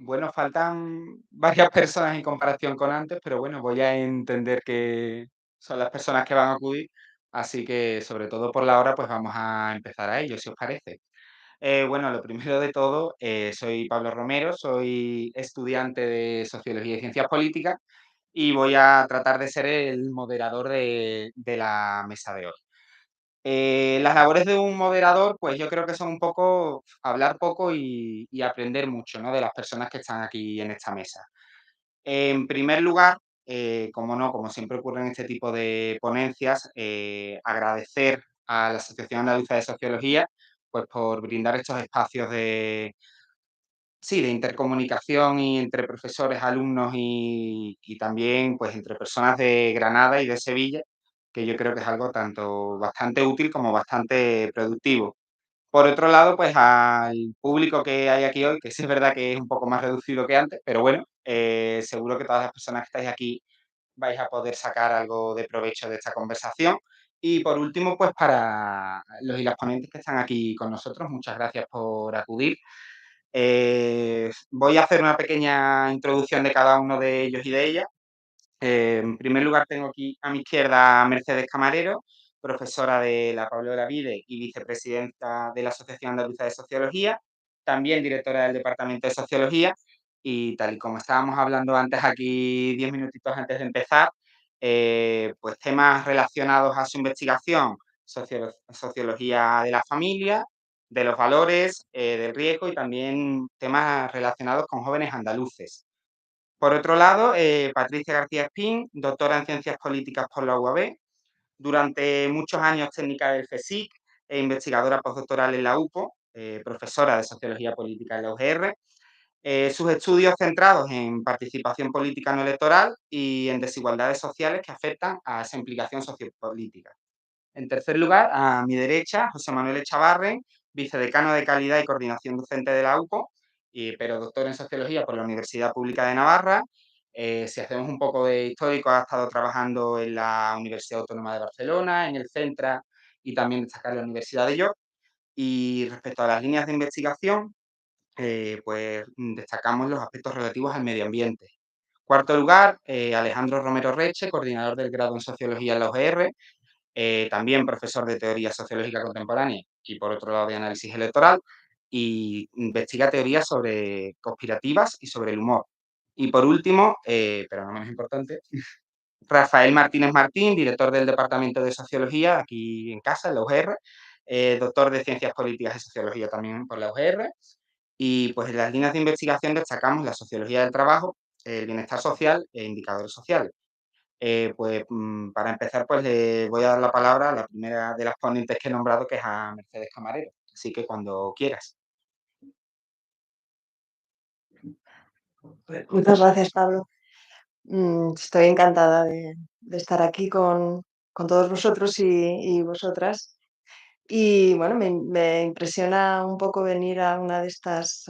Bueno, faltan varias personas en comparación con antes, pero bueno, voy a entender que son las personas que van a acudir, así que sobre todo por la hora, pues vamos a empezar a ello, si os parece. Bueno, lo primero de todo, soy Pablo Romero, soy estudiante de Sociología y Ciencias Políticas y voy a tratar de ser el moderador de la mesa de hoy. Las labores de un moderador, pues yo creo que son un poco hablar poco y aprender mucho, ¿no? De las personas que están aquí en esta mesa. En primer lugar, como no, como siempre ocurre en este tipo de ponencias, agradecer a la Asociación Andaluza de Sociología, pues por brindar estos espacios sí, de intercomunicación y entre profesores, alumnos y también pues entre personas de Granada y de Sevilla, que yo creo que es algo tanto bastante útil como bastante productivo. Por otro lado, pues al público que hay aquí hoy, que sí es verdad que es un poco más reducido que antes, pero bueno, seguro que todas las personas que estáis aquí vais a poder sacar algo de provecho de esta conversación. Y por último, pues para los y las ponentes que están aquí con nosotros, muchas gracias por acudir. Voy a hacer una pequeña introducción de cada uno de ellos y de ellas. En primer lugar, tengo aquí a mi izquierda a Mercedes Camarero, profesora de la Pablo de la Vide y vicepresidenta de la Asociación Andaluza de Sociología, también directora del Departamento de Sociología. Y tal y como estábamos hablando antes aquí, 10 minutitos antes de empezar, pues temas relacionados a su investigación, sociología de la familia, de los valores, del riesgo y también temas relacionados con jóvenes andaluces. Por otro lado, Patricia García Espín, doctora en Ciencias Políticas por la UAB, durante muchos años técnica del CSIC e investigadora postdoctoral en la UPO, profesora de Sociología Política en la UGR. Sus estudios centrados en participación política no electoral y en desigualdades sociales que afectan a esa implicación sociopolítica. En tercer lugar, a mi derecha, José Manuel Echavarren, vicedecano de Calidad y Coordinación Docente de la UPO, pero doctor en Sociología por la Universidad Pública de Navarra. Si hacemos un poco de histórico, ha estado trabajando en la Universidad Autónoma de Barcelona, en el CENTRA y también destacar en la Universidad de York. Y respecto a las líneas de investigación, pues destacamos los aspectos relativos al medio ambiente. Cuarto lugar, Alejandro Romero Reche, coordinador del grado en Sociología en la UGR, también profesor de teoría sociológica contemporánea y por otro lado de análisis electoral, y investiga teorías sobre conspirativas y sobre el humor. Y por último, pero no menos importante, Rafael Martínez Martín, director del Departamento de Sociología aquí en casa, en la UGR, doctor de Ciencias Políticas y Sociología también por la UGR. Y pues en las líneas de investigación destacamos la sociología del trabajo, el bienestar social e indicadores sociales. Para empezar, pues le voy a dar la palabra a la primera de las ponentes que he nombrado, que es a Mercedes Camarero. Así que cuando quieras. Pues muchas gracias, Pablo. Estoy encantada de estar aquí con todos vosotros y vosotras. Y bueno, me impresiona un poco venir a una de estas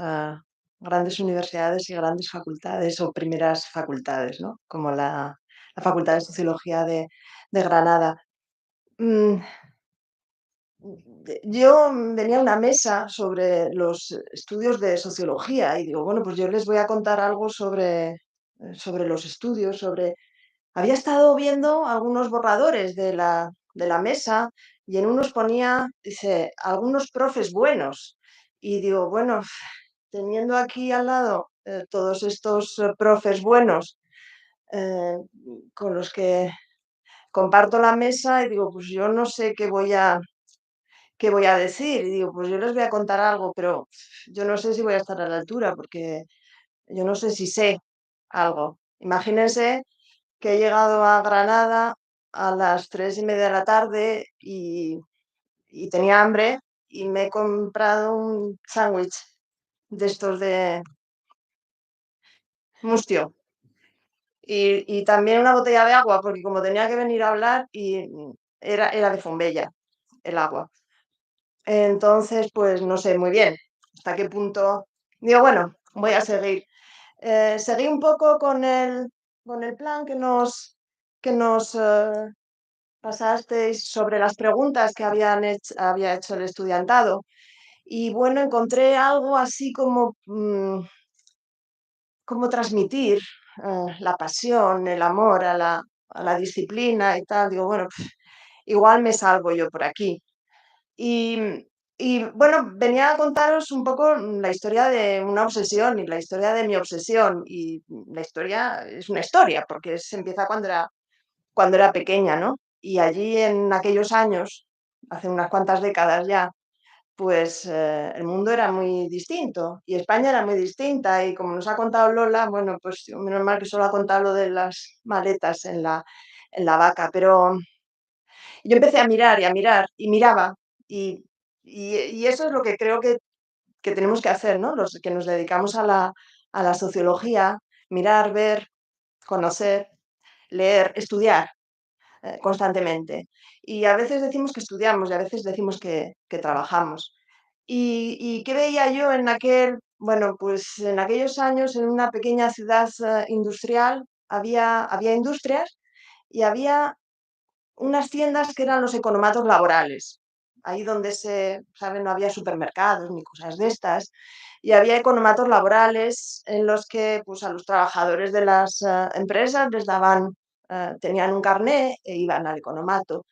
grandes universidades y grandes facultades o primeras facultades, ¿no? Como la Facultad de Sociología de Granada. Mm, yo venía a una mesa sobre los estudios de sociología y digo, bueno, pues yo les voy a contar algo sobre los estudios, sobre... Había estado viendo algunos borradores de la mesa y en unos ponía, dice, algunos profes buenos. Y digo, bueno, teniendo aquí al lado todos estos profes buenos eh, con los que comparto la mesa, y digo, pues yo no sé qué voy a decir. Y digo, pues yo les voy a contar algo, pero yo no sé si voy a estar a la altura porque yo no sé si sé algo. Imagínense que he llegado a Granada a las 3:30 de la tarde y tenía hambre y me he comprado un sándwich de estos de mustio y también una botella de agua porque como tenía que venir a hablar y era de Fombella el agua. Entonces, pues no sé muy bien hasta qué punto. Digo, bueno, voy a seguir. Seguí un poco con el plan que nos pasasteis sobre las preguntas que había hecho el estudiantado. Y bueno, encontré algo así como cómo transmitir la pasión, el amor a la disciplina y tal. Digo, bueno, igual me salgo yo por aquí. Y, y bueno, venía a contaros un poco la historia de una obsesión y la historia de mi obsesión. Y la historia es una historia, porque se empieza cuando era pequeña, ¿no? Y allí en aquellos años, hace unas cuantas décadas ya, pues el mundo era muy distinto y España era muy distinta. Y como nos ha contado Lola, bueno, pues menos mal que solo ha contado lo de las maletas en la vaca, pero yo empecé a mirar y miraba y, y eso es lo que creo que tenemos que hacer, ¿no? Los que nos dedicamos a la sociología, mirar, ver, conocer, leer, estudiar constantemente. Y a veces decimos que estudiamos y a veces decimos que trabajamos. Y qué veía yo en aquel, bueno, pues en aquellos años en una pequeña ciudad industrial había industrias y había unas tiendas que eran los economatos laborales. Ahí donde ¿saben? No había supermercados ni cosas de estas. Y había economatos laborales en los que pues, a los trabajadores de las empresas les daban, tenían un carné e iban al economato.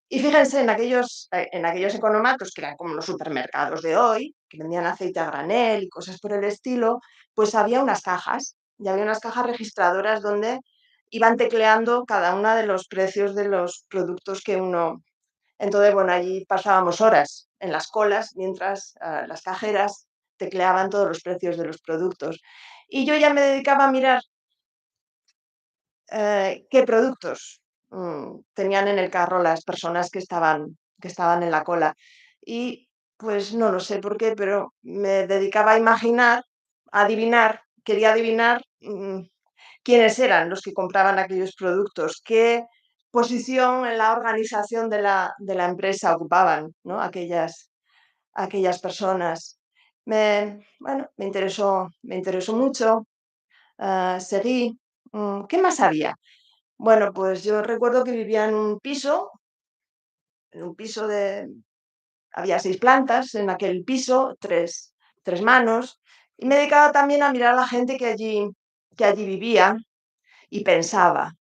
Y fíjense, en aquellos economatos, que eran como los supermercados de hoy, que vendían aceite a granel y cosas por el estilo, pues había unas cajas, y había unas cajas registradoras donde iban tecleando cada uno de los precios de los productos que uno... Entonces, bueno, allí pasábamos horas en las colas mientras las cajeras tecleaban todos los precios de los productos. Y yo ya me dedicaba a mirar qué productos tenían en el carro las personas que estaban en la cola. Y pues no lo sé por qué, pero me dedicaba a imaginar, a adivinar, quería adivinar quiénes eran los que compraban aquellos productos, qué posición en la organización de la empresa ocupaban, ¿no? Aquellas personas. Bueno, me interesó mucho, seguí. ¿Qué más había? Bueno, pues yo recuerdo que vivía en un piso de, había 6 plantas en aquel piso, tres manos, y me dedicaba también a mirar a la gente que allí vivía y pensaba,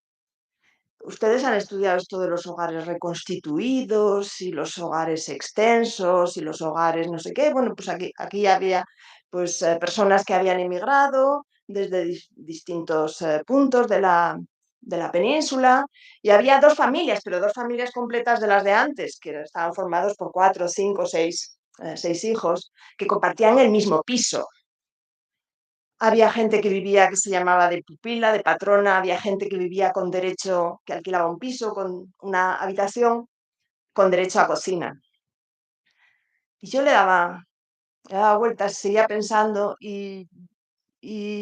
ustedes han estudiado esto de los hogares reconstituidos y los hogares extensos y los hogares no sé qué. Bueno, pues aquí había pues personas que habían emigrado desde distintos puntos de la península y había dos familias, pero dos familias completas de las de antes, que estaban formados por cuatro, cinco, seis hijos que compartían el mismo piso. Había gente que vivía, que se llamaba de pupila, de patrona, había gente que vivía con derecho, que alquilaba un piso con una habitación con derecho a cocina. Y yo le daba vueltas, seguía pensando y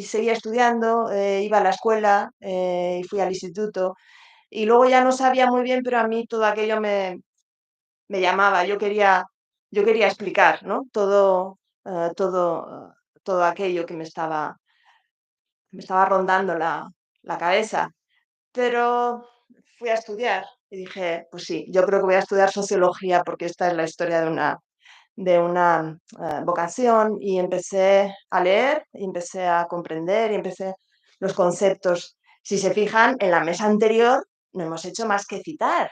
seguía estudiando, iba a la escuela y fui al instituto. Y luego ya no sabía muy bien, pero a mí todo aquello me llamaba. Yo quería explicar, ¿no? Todo aquello que me estaba rondando la cabeza. Pero fui a estudiar y dije, pues sí, yo creo que voy a estudiar sociología porque esta es la historia de una vocación y empecé a leer, y empecé a comprender y empecé los conceptos. Si se fijan, en la mesa anterior no hemos hecho más que citar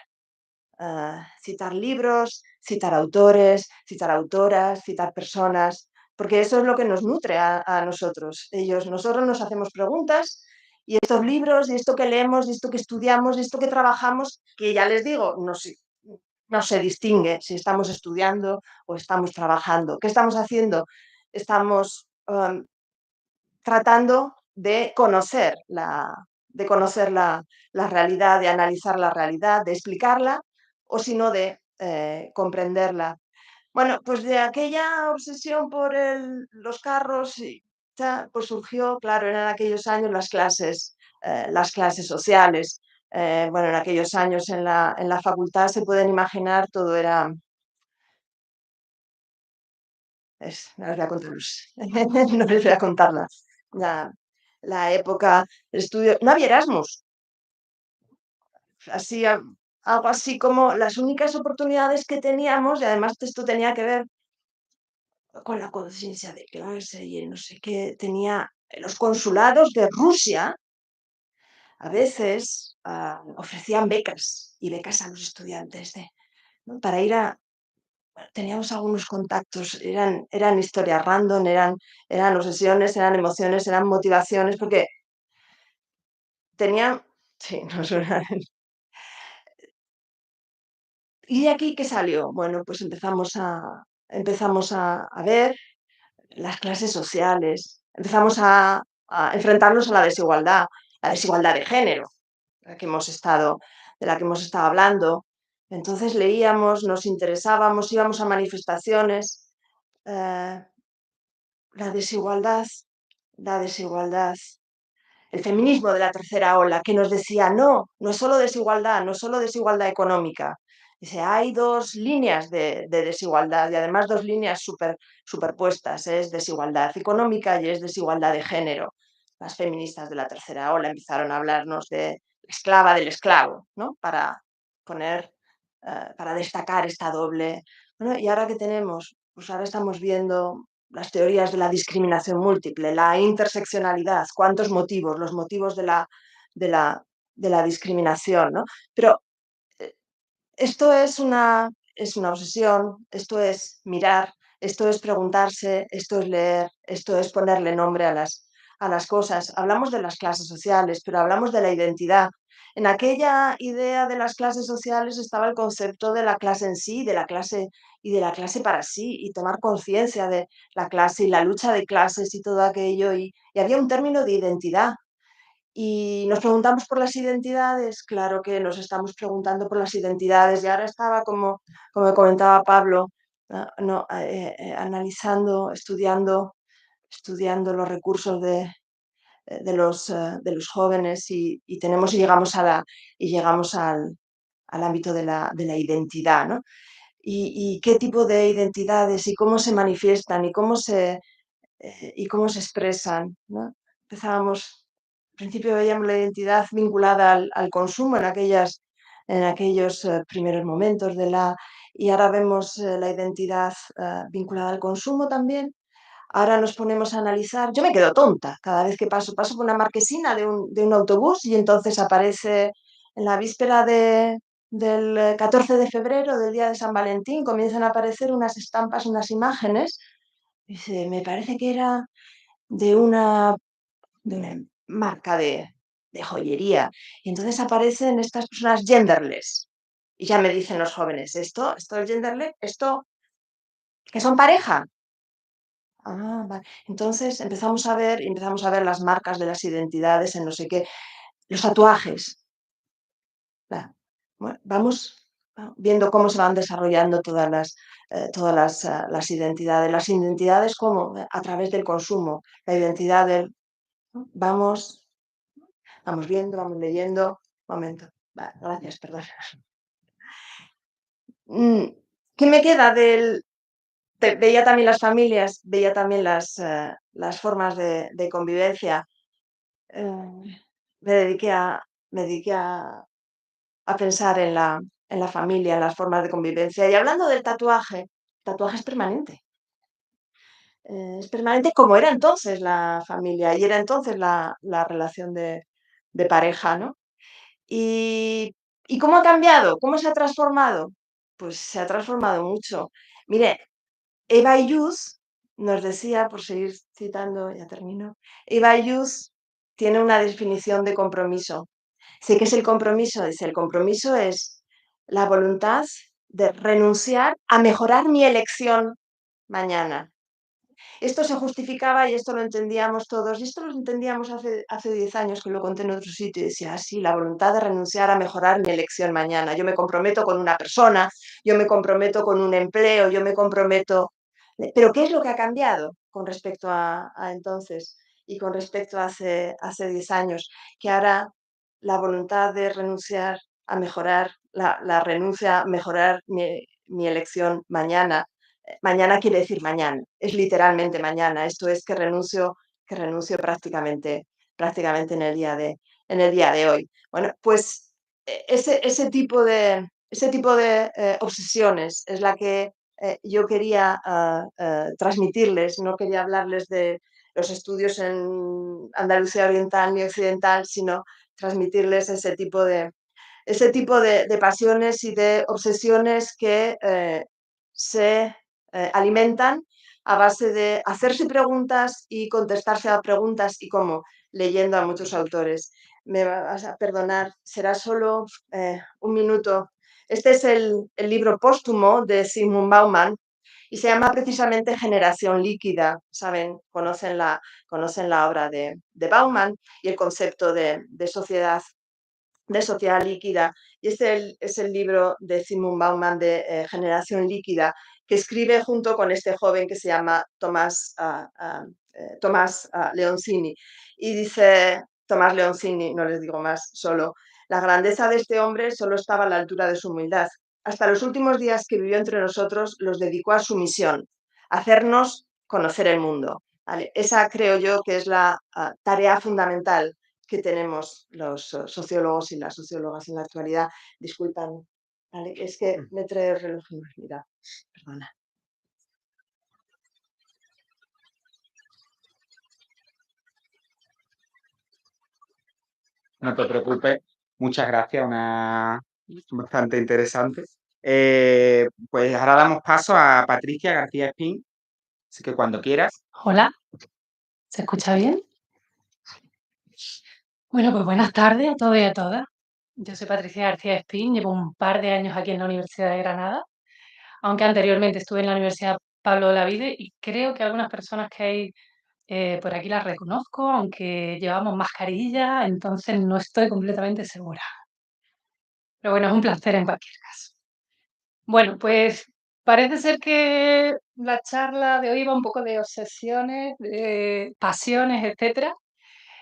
libros, citar autores, citar autoras, citar personas, porque eso es lo que nos nutre a nosotros. Nosotros nos hacemos preguntas y estos libros, y esto que leemos, y esto que estudiamos, y esto que trabajamos, que ya les digo, no se distingue si estamos estudiando o estamos trabajando. ¿Qué estamos haciendo? Estamos tratando de conocer la realidad, de analizar la realidad, de explicarla o si no de comprenderla. Bueno, pues de aquella obsesión por los carros, y pues surgió, claro, eran aquellos años las clases sociales. Bueno, en aquellos años en la facultad se pueden imaginar, todo era... no les voy a contarlos, no les voy a contarla. La época del estudio, no había Erasmus, así, algo así como las únicas oportunidades que teníamos, y además esto tenía que ver con la conciencia de clase y el no sé qué, tenía los consulados de Rusia a veces ofrecían becas y becas a los estudiantes ¿no? Para ir a... Teníamos algunos contactos, eran historias random, eran obsesiones, eran emociones, eran motivaciones, porque tenían... Sí, no suena... ¿Y de aquí qué salió? Bueno, pues empezamos a ver las clases sociales, empezamos a enfrentarnos a la desigualdad de género, la que hemos estado, de la que hemos estado hablando. Entonces leíamos, nos interesábamos, íbamos a manifestaciones. eh, la desigualdad, la desigualdad, el feminismo de la tercera ola, que nos decía, no, no es solo desigualdad, no es solo desigualdad económica. Dice, hay dos líneas de desigualdad y además dos líneas superpuestas, es desigualdad económica y es desigualdad de género. Las feministas de la tercera ola empezaron a hablarnos de la esclava del esclavo, ¿no? Poner, para destacar esta doble. Bueno, ¿y ahora qué tenemos? Pues ahora estamos viendo las teorías de la discriminación múltiple, la interseccionalidad, cuántos motivos, los motivos de la, de la discriminación, ¿no? Pero eh, esto es una obsesión, esto es mirar, esto es preguntarse, esto es leer, esto es ponerle nombre a las cosas. Hablamos de las clases sociales, pero hablamos de la identidad. En aquella idea de las clases sociales estaba el concepto de la clase en sí, de la clase y de la clase para sí, y tomar conciencia de la clase y la lucha de clases y todo aquello. Y había un término de identidad. Y nos preguntamos por las identidades, claro que nos estamos preguntando por las identidades. Y ahora estaba, como comentaba Pablo, no, analizando, estudiando los recursos de los jóvenes y tenemos y llegamos y llegamos al ámbito de la identidad, ¿no? Y qué tipo de identidades y cómo se manifiestan y cómo se expresan, ¿no? Empezábamos, al principio veíamos la identidad vinculada al consumo en aquellos primeros momentos y ahora vemos la identidad vinculada al consumo también. Ahora nos ponemos a analizar. Yo me quedo tonta cada vez que paso por una marquesina de un autobús y entonces aparece en la víspera del 14 de febrero, del día de San Valentín, comienzan a aparecer unas estampas, unas imágenes. Dice, me parece que era de una, de una marca de joyería. Y entonces aparecen estas personas genderless. Y ya me dicen los jóvenes, esto es genderless, esto, que son pareja. Vale. Entonces empezamos a ver las marcas de las identidades en no sé qué, los tatuajes. Bueno, vamos viendo cómo se van desarrollando las identidades. Las identidades como a través del consumo, la identidad del... ¿no? Vamos viendo, vamos leyendo. Momento. Vale, gracias, perdón. Mm, ¿Qué me queda veía también las familias, veía también las formas de convivencia. Me dediqué a pensar en la familia, en las formas de convivencia. Y hablando del tatuaje, tatuaje es permanente como era entonces la familia y era entonces la relación de pareja, ¿no? Y, ¿Y cómo ha cambiado? ¿Cómo se ha transformado? Pues se ha transformado mucho. Mire, Eva Illouz nos decía, por seguir citando, ya termino, Eva Illouz tiene una definición de compromiso. Sé que es el compromiso, dice, el compromiso es la voluntad de renunciar a mejorar mi elección mañana. Esto se justificaba y esto lo entendíamos todos, y esto lo entendíamos hace 10 años que lo conté en otro sitio y decía, sí, la voluntad de renunciar a mejorar mi elección mañana. Yo me comprometo con una persona, yo me comprometo con un empleo, yo me comprometo... Pero ¿qué es lo que ha cambiado con respecto a entonces y con respecto a hace 10 años? Que ahora la voluntad de renunciar a mejorar, la renuncia a mejorar mi elección mañana. Mañana quiere decir mañana, es literalmente mañana. Esto es que renuncio prácticamente en el día de hoy. Bueno, pues ese tipo de obsesiones es la que yo quería transmitirles. No quería hablarles los estudios en Andalucía Oriental ni Occidental, sino transmitirles ese tipo de pasiones y de obsesiones que se alimentan a base de hacerse preguntas y contestarse a preguntas y cómo, leyendo a muchos autores. Me vas a perdonar, será solo un minuto. Este es el libro póstumo de Zygmunt Bauman y se llama precisamente Generación líquida. Saben, conocen la obra de Bauman y el concepto de sociedad líquida. Y es el libro de Zygmunt Bauman de Generación líquida, que escribe junto con este joven que se llama Tomás Leoncini. Y dice Tomás Leoncini, no les digo más, solo, la grandeza de este hombre solo estaba a la altura de su humildad. Hasta los últimos días que vivió entre nosotros los dedicó a su misión, hacernos conocer el mundo. ¿Vale? Esa creo yo que es la tarea fundamental que tenemos los sociólogos y las sociólogas en la actualidad. Disculpan, ¿vale? Es que me trae el reloj y me mira, perdona. No te preocupes, muchas gracias, bastante interesante. Pues ahora damos paso a Patricia García Espín, así que cuando quieras. Hola, ¿se escucha bien? Bueno, pues buenas tardes a todos y a todas. Yo soy Patricia García Espín, llevo un par de años aquí en la Universidad de Granada, aunque anteriormente estuve en la Universidad Pablo de Olavide y creo que algunas personas que hay por aquí las reconozco, aunque llevamos mascarilla, entonces no estoy completamente segura. Pero bueno, es un placer en cualquier caso. Bueno, pues parece ser que la charla de hoy va un poco de obsesiones, de pasiones, etcétera.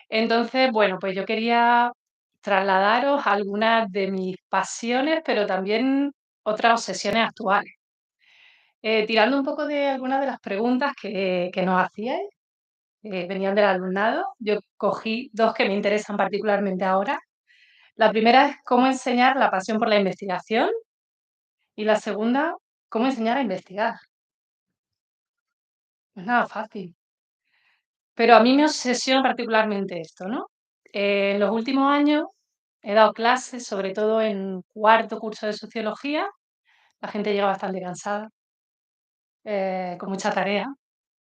Entonces, bueno, pues yo quería trasladaros algunas de mis pasiones, pero también otras obsesiones actuales. Tirando un poco de algunas de las preguntas que nos hacíais, venían del alumnado, yo cogí dos que me interesan particularmente ahora. La primera es cómo enseñar la pasión por la investigación y la segunda, cómo enseñar a investigar. No es nada fácil. Pero a mí me obsesiona particularmente esto, ¿no? En los últimos años he dado clases, sobre todo en cuarto curso de sociología. La gente llega bastante cansada, con mucha tarea,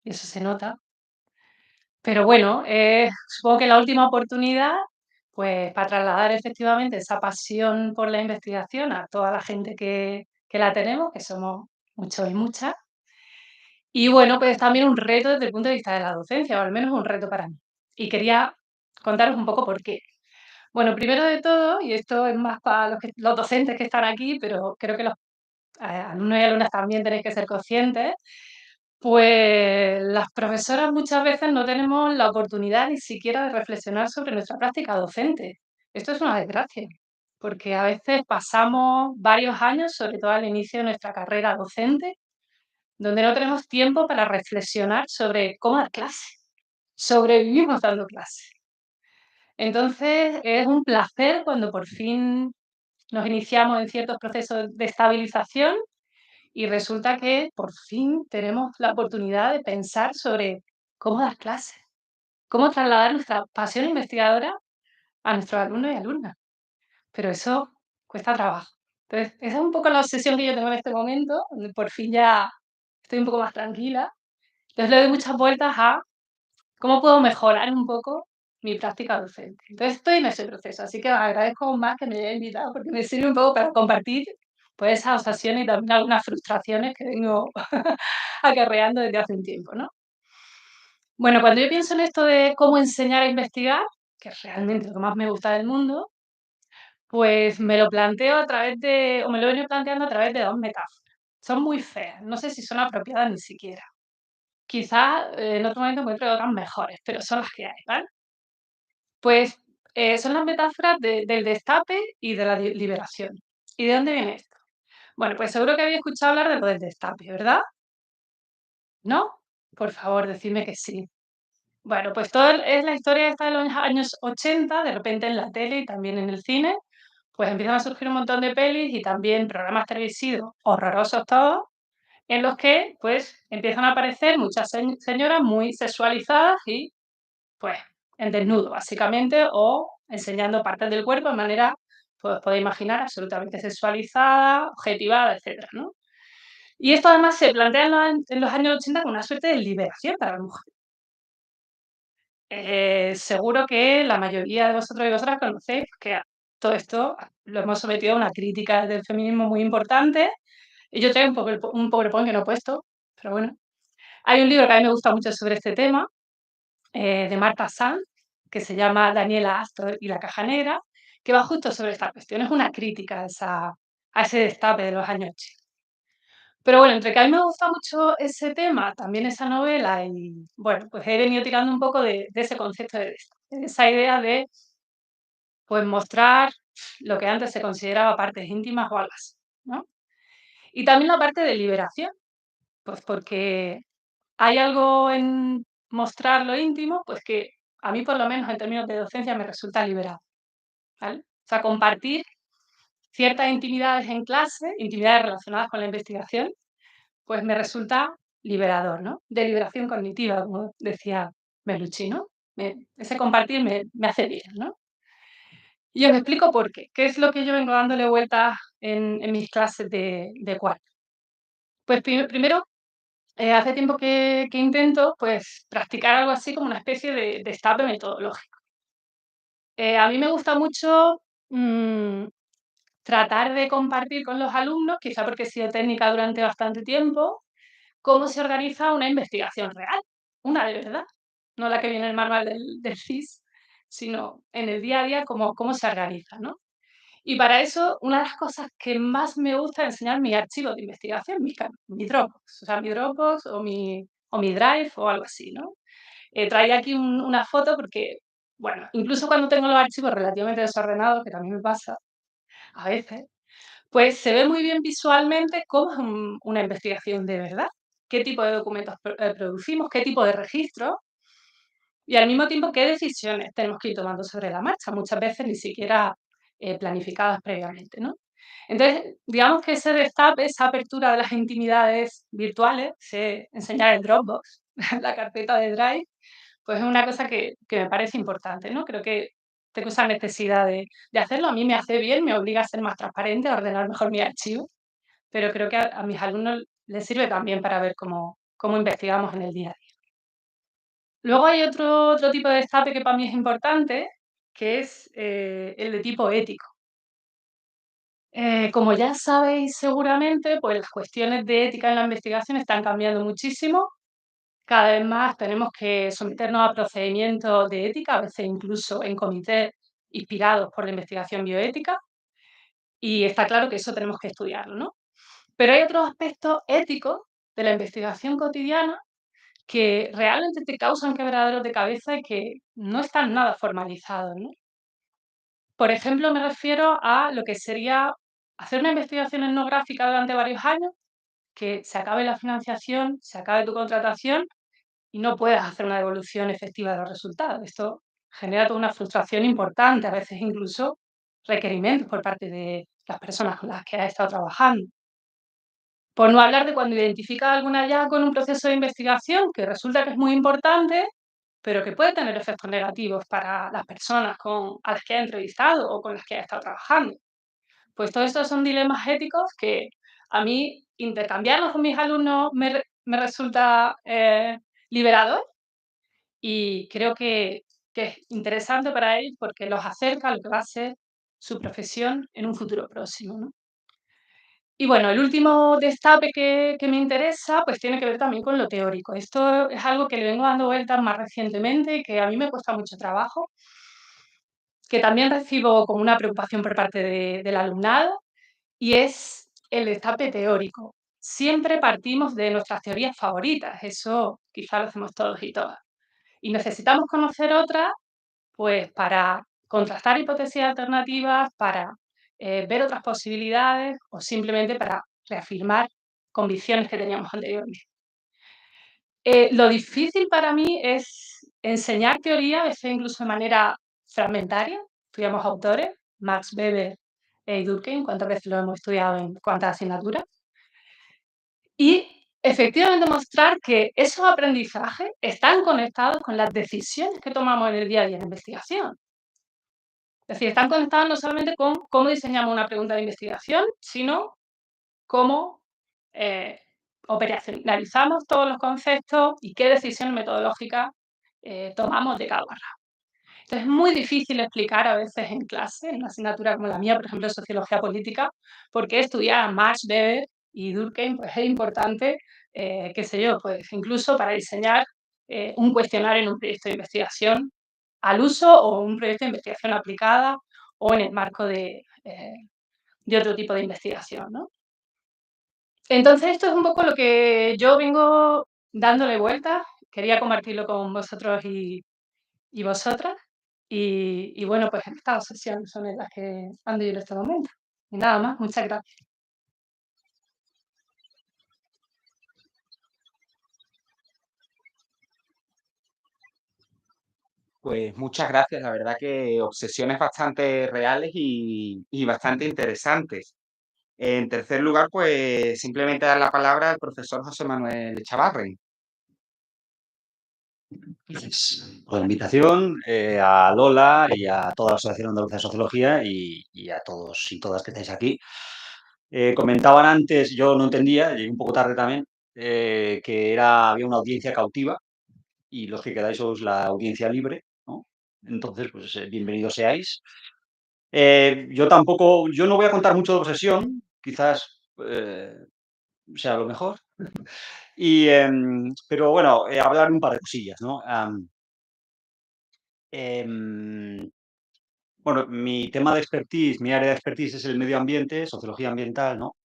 y eso se nota. Pero bueno, supongo que la última oportunidad, pues para trasladar efectivamente esa pasión por la investigación a toda la gente que la tenemos, que somos muchos y muchas. Y bueno, pues también un reto desde el punto de vista de la docencia, o al menos un reto para mí. Y quería contaros un poco por qué. Bueno, primero de todo, y esto es más para los docentes que están aquí, pero creo que los alumnos y alumnas también tenéis que ser conscientes, pues las profesoras muchas veces no tenemos la oportunidad ni siquiera de reflexionar sobre nuestra práctica docente. Esto es una desgracia, porque a veces pasamos varios años, sobre todo al inicio de nuestra carrera docente, donde no tenemos tiempo para reflexionar sobre cómo dar clase. Sobrevivimos dando clase. Entonces, es un placer cuando por fin nos iniciamos en ciertos procesos de estabilización y resulta que por fin tenemos la oportunidad de pensar sobre cómo dar clases, cómo trasladar nuestra pasión investigadora a nuestros alumnos y alumnas. Pero eso cuesta trabajo. Entonces, esa es un poco la obsesión que yo tengo en este momento, donde por fin ya estoy un poco más tranquila. Entonces, le doy muchas vueltas a cómo puedo mejorar un poco mi práctica docente. Entonces, estoy en ese proceso, así que os agradezco aún más que me hayáis invitado porque me sirve un poco para compartir pues esas obsesiones y también algunas frustraciones que vengo acarreando desde hace un tiempo, ¿no? Bueno, cuando yo pienso en esto de cómo enseñar a investigar, que es realmente lo que más me gusta del mundo, pues me lo planteo a través de, o me lo he venido planteando a través de dos metáforas. Son muy feas, no sé si son apropiadas ni siquiera. Quizás en otro momento encuentre otras mejores, pero son las que hay, ¿vale? Pues son las metáforas del destape y de la liberación. ¿Y de dónde viene esto? Bueno, pues seguro que habéis escuchado hablar de lo del destape, ¿verdad? ¿No? Por favor, decidme que sí. Bueno, pues todo es la historia esta de los años 80, de repente en la tele y también en el cine, pues empiezan a surgir un montón de pelis y también programas televisivos, horrorosos todos, en los que pues empiezan a aparecer muchas señoras muy sexualizadas y pues en desnudo, básicamente, o enseñando partes del cuerpo de manera, pues podéis imaginar, absolutamente sexualizada, objetivada, etcétera, ¿no? Y esto además se plantea en los años 80 como una suerte de liberación para la mujer. Seguro que la mayoría de vosotros y vosotras conocéis que todo esto lo hemos sometido a una crítica del feminismo muy importante. Y yo tengo un PowerPoint que no he puesto, pero bueno. Hay un libro que a mí me gusta mucho sobre este tema, de Marta Sanz, que se llama Daniela Astor y la caja negra, que va justo sobre esta cuestión. Es una crítica a ese destape de los años 80. Pero bueno, entre que a mí me gusta mucho ese tema, también esa novela, y bueno, pues he venido tirando un poco de ese concepto de destape, de esa idea de pues mostrar lo que antes se consideraba partes íntimas o algo así, ¿no? Y también la parte de liberación, pues porque hay algo en mostrar lo íntimo, pues que a mí, por lo menos en términos de docencia, me resulta liberador, ¿vale? O sea, compartir ciertas intimidades en clase, intimidades relacionadas con la investigación, pues me resulta liberador, ¿no? De liberación cognitiva, como decía Bellucci, ¿no? Ese compartir me hace bien, ¿no? Y os explico por qué. ¿Qué es lo que yo vengo dándole vueltas en mis clases de cuarto? Pues primero, hace tiempo que intento, pues, practicar algo así como una especie de destape metodológico. A mí me gusta mucho, mm, tratar de compartir con los alumnos, quizá porque he sido técnica durante bastante tiempo, cómo se organiza una investigación real, una de verdad, no la que viene en el manual del CSIS, sino en el día a día cómo se organiza, ¿no? Y para eso, una de las cosas que más me gusta es enseñar mi archivo de investigación, mi Dropbox, o sea, mi Dropbox o mi Drive o algo así, ¿no? Traía aquí una foto porque, bueno, incluso cuando tengo los archivos relativamente desordenados, que también me pasa a veces, pues se ve muy bien visualmente cómo es una investigación de verdad, qué tipo de documentos producimos, qué tipo de registros y al mismo tiempo qué decisiones tenemos que ir tomando sobre la marcha, muchas veces ni siquiera planificadas previamente, ¿no? Entonces, digamos que ese destape, esa apertura de las intimidades virtuales, enseñar el Dropbox, la carpeta de Drive, pues es una cosa que me parece importante, ¿no? Creo que tengo esa necesidad de hacerlo. A mí me hace bien, me obliga a ser más transparente, a ordenar mejor mi archivo, pero creo que a mis alumnos les sirve también para ver cómo investigamos en el día a día. Luego hay otro tipo de destape que para mí es importante, que es el de tipo ético. Como ya sabéis seguramente, pues las cuestiones de ética en la investigación están cambiando muchísimo. Cada vez más tenemos que someternos a procedimientos de ética, a veces incluso en comités inspirados por la investigación bioética, y está claro que eso tenemos que estudiarlo, ¿no? Pero hay otros aspectos éticos de la investigación cotidiana que realmente te causan quebraderos de cabeza y que no están nada formalizados, ¿no? Por ejemplo, me refiero a lo que sería hacer una investigación etnográfica durante varios años, que se acabe la financiación, se acabe tu contratación y no puedas hacer una devolución efectiva de los resultados. Esto genera toda una frustración importante, a veces incluso requerimientos por parte de las personas con las que has estado trabajando. Por no hablar de cuando identificas algún hallazgo en un proceso de investigación que resulta que es muy importante, pero que puede tener efectos negativos para las personas a las que has entrevistado o con las que has estado trabajando. Pues todos estos son dilemas éticos que a mí intercambiarlos con mis alumnos me resulta liberador y creo que es interesante para ellos porque los acerca a lo que va a ser su profesión en un futuro próximo, ¿no? Y bueno, el último destape que me interesa, pues tiene que ver también con lo teórico. Esto es algo que le vengo dando vueltas más recientemente y que a mí me cuesta mucho trabajo, que también recibo como una preocupación por parte del alumnado, y es el destape teórico. Siempre partimos de nuestras teorías favoritas, eso quizá lo hacemos todos y todas. Y necesitamos conocer otras, pues para contrastar hipótesis alternativas, para ver otras posibilidades o simplemente para reafirmar convicciones que teníamos anteriormente. Lo difícil para mí es enseñar teoría, a veces incluso de manera fragmentaria. Estudiamos autores, Max Weber y Durkheim, cuántas veces lo hemos estudiado en cuántas asignaturas. Y efectivamente mostrar que esos aprendizajes están conectados con las decisiones que tomamos en el día a día en investigación. Es decir, están conectados no solamente con cómo diseñamos una pregunta de investigación, sino cómo operacionalizamos todos los conceptos y qué decisión metodológica tomamos de cada una. Entonces, es muy difícil explicar a veces en clase, en una asignatura como la mía, por ejemplo, Sociología Política, por qué estudiar a Marx, Weber y Durkheim pues, es importante, qué sé yo, pues incluso para diseñar un cuestionario en un proyecto de investigación al uso o un proyecto de investigación aplicada o en el marco de otro tipo de investigación, ¿no? Entonces, esto es un poco lo que yo vengo dándole vueltas. Quería compartirlo con vosotros y vosotras. Y bueno, pues estas obsesiones son en las que ando yo en este momento. Y nada más, muchas gracias. Pues muchas gracias, la verdad que obsesiones bastante reales y bastante interesantes. En tercer lugar, pues simplemente dar la palabra al profesor José Manuel Echavarri. Gracias por la invitación, a Lola y a toda la Asociación Andaluza de Sociología y a todos y todas que estáis aquí. Comentaban antes, yo no entendía, llegué un poco tarde también, que había una audiencia cautiva y los que quedáis sois la audiencia libre, ¿no? Entonces, pues bienvenidos seáis. Yo no voy a contar mucho de obsesión, quizás sea lo mejor. Pero bueno, hablar un par de cosillas, ¿no? Em, bueno, mi tema de expertise, mi área de expertise es el medio ambiente, sociología ambiental, ¿no?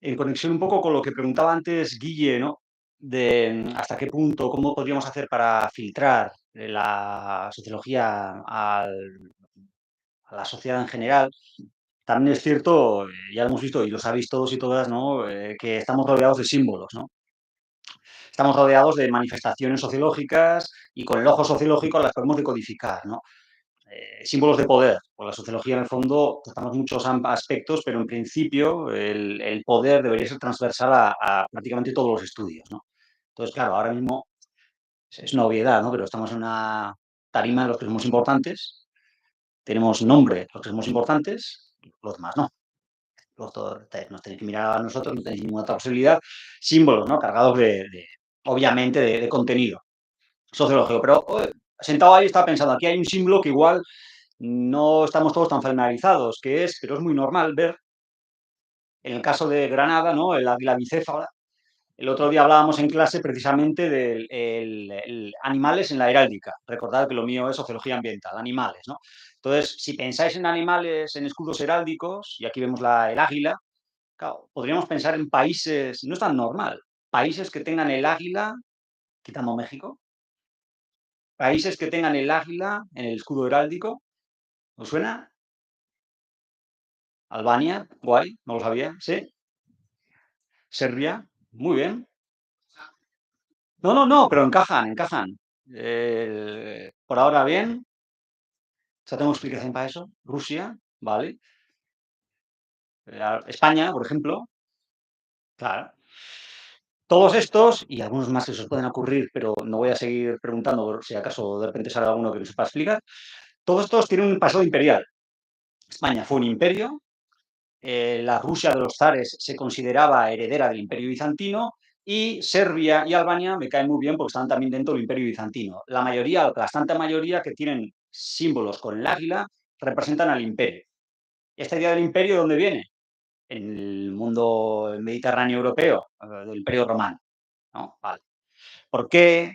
En conexión un poco con lo que preguntaba antes Guille, ¿no? De hasta qué punto, cómo podríamos hacer para filtrar la sociología a la sociedad en general. También es cierto, ya lo hemos visto y lo sabéis todos y todas, ¿no? Que estamos rodeados de símbolos, ¿no? Estamos rodeados de manifestaciones sociológicas y con el ojo sociológico las podemos decodificar, ¿no? Símbolos de poder. Por la sociología, en el fondo, tratamos muchos aspectos, pero en principio el poder debería ser transversal a prácticamente todos los estudios, ¿no? Entonces, claro, ahora mismo es una obviedad, ¿no? Pero estamos en una tarima de los que somos importantes, tenemos nombre los que somos importantes, los demás no. Nos tenéis que mirar a nosotros, no tenéis ninguna otra posibilidad. Símbolos, ¿no? Cargados obviamente, de contenido sociológico. Pero sentado ahí estaba pensando, aquí hay un símbolo que igual no estamos todos tan familiarizados, pero es muy normal ver, en el caso de Granada, ¿no? El águila bicéfala. El otro día hablábamos en clase precisamente de animales en la heráldica. Recordad que lo mío es sociología ambiental, animales, ¿no? Entonces, si pensáis en animales en escudos heráldicos, y aquí vemos el águila, claro, podríamos pensar en países, no es tan normal, países que tengan el águila, quitando México, países que tengan el águila en el escudo heráldico. ¿Os suena? Albania, guay, no lo sabía, ¿sí? Serbia, muy bien. No, pero encajan. Por ahora bien. Ya tengo explicación para eso. Rusia, vale. España, por ejemplo. Claro. Todos estos, y algunos más que se os pueden ocurrir, pero no voy a seguir preguntando por si acaso de repente sale alguno que no sepa explicar. Todos estos tienen un pasado imperial. España fue un imperio, la Rusia de los zares se consideraba heredera del Imperio Bizantino y Serbia y Albania me caen muy bien porque están también dentro del Imperio Bizantino. La mayoría, bastante mayoría que tienen símbolos con el águila representan al imperio. ¿Esta idea del imperio de dónde viene? En el mundo mediterráneo europeo, del Imperio Romano, ¿no? Vale. ¿Por qué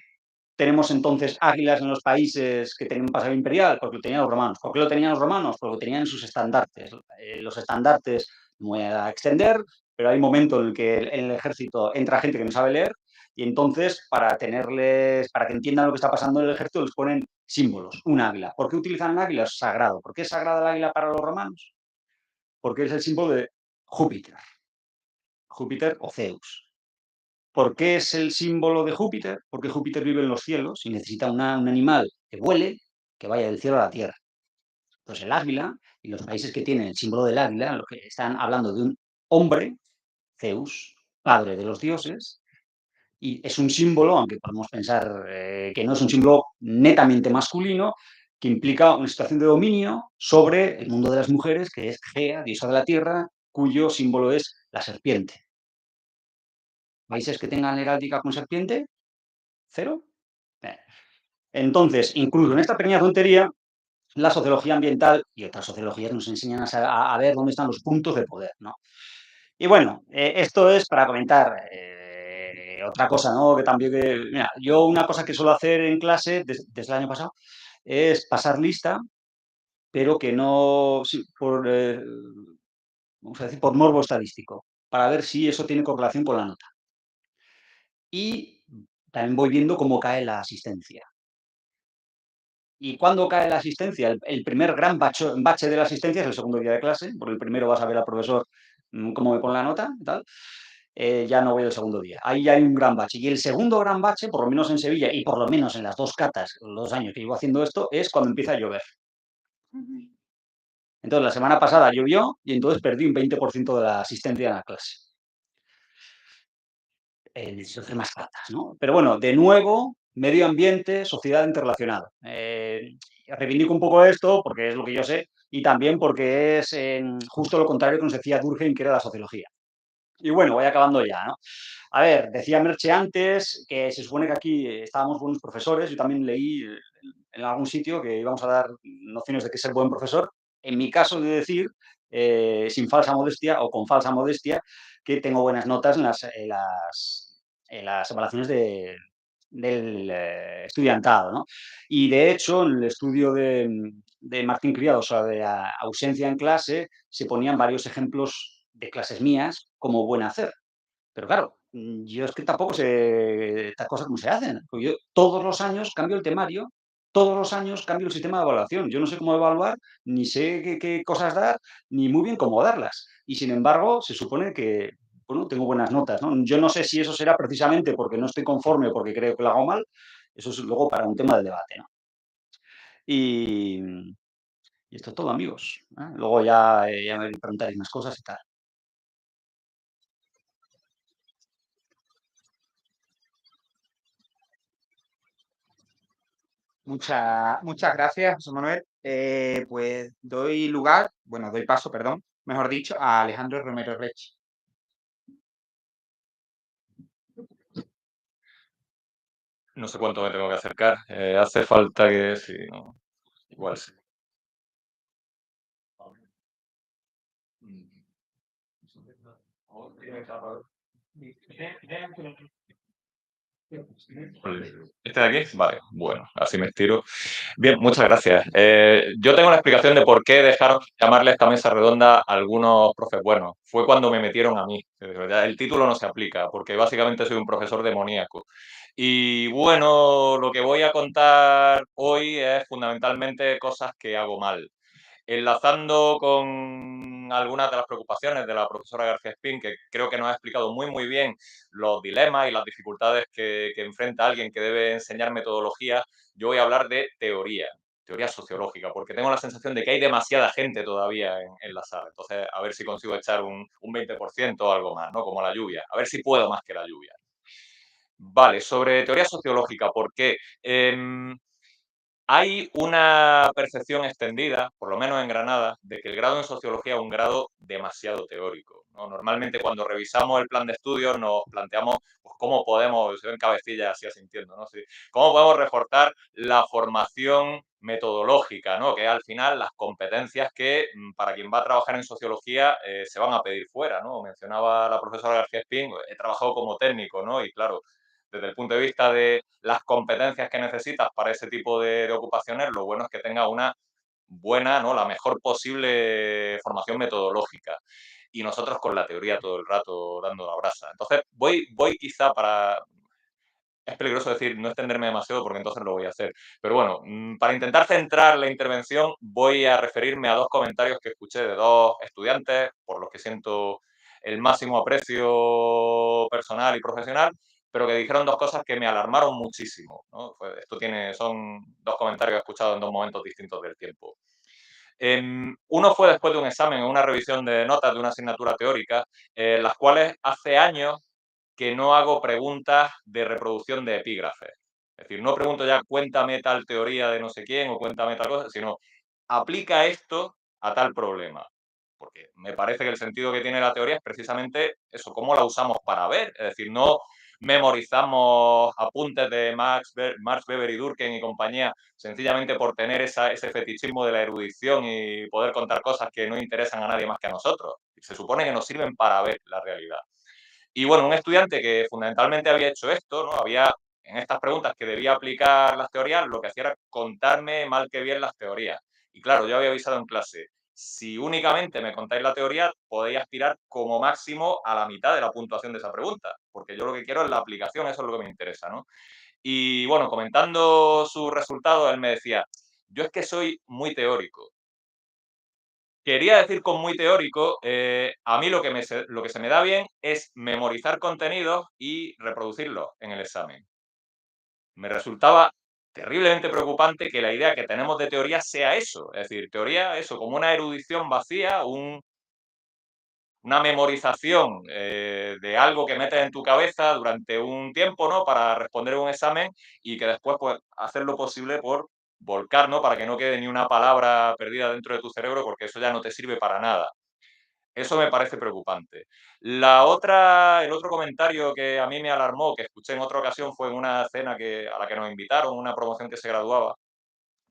tenemos entonces águilas en los países que tienen un pasado imperial? Porque lo tenían los romanos. ¿Por qué lo tenían los romanos? Porque lo tenían en sus estandartes. Los estandartes, no voy a extender, pero hay un momento en el que en el ejército entra gente que no sabe leer y entonces para que entiendan lo que está pasando en el ejército les ponen símbolos, un águila. ¿Por qué utilizan el águila? Es sagrado. ¿Por qué es sagrada el águila para los romanos? Porque es el símbolo de Júpiter. Júpiter o Zeus. ¿Por qué es el símbolo de Júpiter? Porque Júpiter vive en los cielos y necesita un animal que vuele, que vaya del cielo a la tierra. Entonces el águila y los países que tienen el símbolo del águila, lo que están hablando de un hombre, Zeus, padre de los dioses, Y es un símbolo, aunque podemos pensar que no es un símbolo netamente masculino, que implica una situación de dominio sobre el mundo de las mujeres, que es Gea, diosa de la tierra, cuyo símbolo es la serpiente. ¿Países que tengan heráldica con serpiente? ¿Cero? Entonces, incluso en esta pequeña tontería, la sociología ambiental y otras sociologías nos enseñan a ver dónde están los puntos de poder, ¿no? Y bueno, esto es para comentar otra cosa, ¿no? Que también, mira, yo una cosa que suelo hacer en clase desde el año pasado es pasar lista, pero que no, sí, vamos a decir, por morbo estadístico, para ver si eso tiene correlación con la nota. Y también voy viendo cómo cae la asistencia. ¿Y cuándo cae la asistencia? El primer gran bache de la asistencia es el segundo día de clase, porque el primero vas a ver al profesor cómo me pone la nota y tal. Ya no voy el segundo día. Ahí ya hay un gran bache. Y el segundo gran bache, por lo menos en Sevilla y por lo menos en las 2 catas, los 2 años que llevo haciendo esto, es cuando empieza a llover. Entonces, la semana pasada llovió y entonces perdí un 20% de la asistencia en la clase. Hacer más catas, ¿no? Pero bueno, de nuevo, medio ambiente, sociedad interrelacionada. Reivindico un poco esto porque es lo que yo sé y también porque es justo lo contrario que nos decía Durkheim, que era la sociología. Y bueno, voy acabando ya, ¿no? A ver, decía Merche antes que se supone que aquí estábamos buenos profesores. Yo también leí en algún sitio que íbamos a dar nociones de qué es ser buen profesor. En mi caso, de decir, sin falsa modestia o con falsa modestia, que tengo buenas notas en las evaluaciones del estudiantado, ¿no? Y de hecho, en el estudio de Martín Criado sobre la ausencia en clase, se ponían varios ejemplos de clases mías como buen hacer. Pero claro, yo es que tampoco sé estas cosas cómo se hacen. Porque yo todos los años cambio el temario, todos los años cambio el sistema de evaluación. Yo no sé cómo evaluar, ni sé qué cosas dar, ni muy bien cómo darlas. Y sin embargo, se supone que, bueno, tengo buenas notas, ¿no? Yo no sé si eso será precisamente porque no estoy conforme o porque creo que lo hago mal. Eso es luego para un tema de debate, ¿no? Y, y esto es todo, amigos. Luego ya me preguntaréis más cosas y tal. Muchas gracias, José Manuel. Pues doy paso, perdón, mejor dicho, a Alejandro Romero Rechi. No sé cuánto me tengo que acercar. Hace falta que sí, no, igual sí. ¿Este de aquí? Vale, bueno, así me estiro. Bien, muchas gracias. Yo tengo una explicación de por qué dejaron llamarle a esta mesa redonda a algunos profes buenos. Fue cuando me metieron a mí. El título no se aplica, porque básicamente soy un profesor demoníaco. Y bueno, lo que voy a contar hoy es fundamentalmente cosas que hago mal. Enlazando con algunas de las preocupaciones de la profesora García Espín, que creo que nos ha explicado muy bien los dilemas y las dificultades que enfrenta alguien que debe enseñar metodología, yo voy a hablar de teoría sociológica, porque tengo la sensación de que hay demasiada gente todavía en la sala. Entonces, a ver si consigo echar un 20% o algo más, ¿no? Como la lluvia. A ver si puedo más que la lluvia. Vale, sobre teoría sociológica, ¿por qué? Hay una percepción extendida, por lo menos en Granada, de que el grado en sociología es un grado demasiado teórico, ¿no? Normalmente cuando revisamos el plan de estudios nos planteamos pues, cómo podemos, se ven cabecillas así asintiendo, ¿no? Sí, cómo podemos reforzar la formación metodológica, ¿no? Que es al final las competencias que para quien va a trabajar en sociología se van a pedir fuera, ¿no? Mencionaba la profesora García Espín, he trabajado como técnico, ¿no? Y claro, desde el punto de vista de las competencias que necesitas para ese tipo de ocupaciones, lo bueno es que tenga una buena, ¿no? La mejor posible formación metodológica. Y nosotros con la teoría todo el rato dando la brasa. Entonces, voy quizá para... Es peligroso decir no extenderme demasiado porque entonces lo voy a hacer. Pero bueno, para intentar centrar la intervención voy a referirme a dos comentarios que escuché de dos estudiantes, por los que siento el máximo aprecio personal y profesional, pero que dijeron dos cosas que me alarmaron muchísimo, ¿no? Pues son dos comentarios que he escuchado en dos momentos distintos del tiempo. Uno fue después de un examen, una revisión de notas de una asignatura teórica, las cuales hace años que no hago preguntas de reproducción de epígrafes. Es decir, no pregunto ya cuéntame tal teoría de no sé quién o cuéntame tal cosa, sino aplica esto a tal problema. Porque me parece que el sentido que tiene la teoría es precisamente eso, cómo la usamos para ver. Es decir, no memorizamos apuntes de Max Weber y Durkheim y compañía sencillamente por tener ese fetichismo de la erudición y poder contar cosas que no interesan a nadie más que a nosotros. Se supone que nos sirven para ver la realidad. Y bueno, un estudiante que fundamentalmente había hecho esto, ¿no? Había en estas preguntas que debía aplicar las teorías, lo que hacía era contarme mal que bien las teorías. Y claro, yo había avisado en clase, si únicamente me contáis la teoría, podéis aspirar como máximo a la mitad de la puntuación de esa pregunta, porque yo lo que quiero es la aplicación, eso es lo que me interesa, ¿no? Y bueno, comentando sus resultados, él me decía, yo es que soy muy teórico. Quería decir con muy teórico, a mí lo que se me da bien es memorizar contenidos y reproducirlos en el examen. Me resultaba terriblemente preocupante que la idea que tenemos de teoría sea eso, es decir, teoría, eso, como una erudición vacía, una memorización de algo que metes en tu cabeza durante un tiempo, ¿no? Para responder un examen y que después, pues, hacer lo posible por volcar, ¿no? Para que no quede ni una palabra perdida dentro de tu cerebro, porque eso ya no te sirve para nada. Eso me parece preocupante. El otro comentario que a mí me alarmó, que escuché en otra ocasión, fue en una cena a la que nos invitaron, una promoción que se graduaba.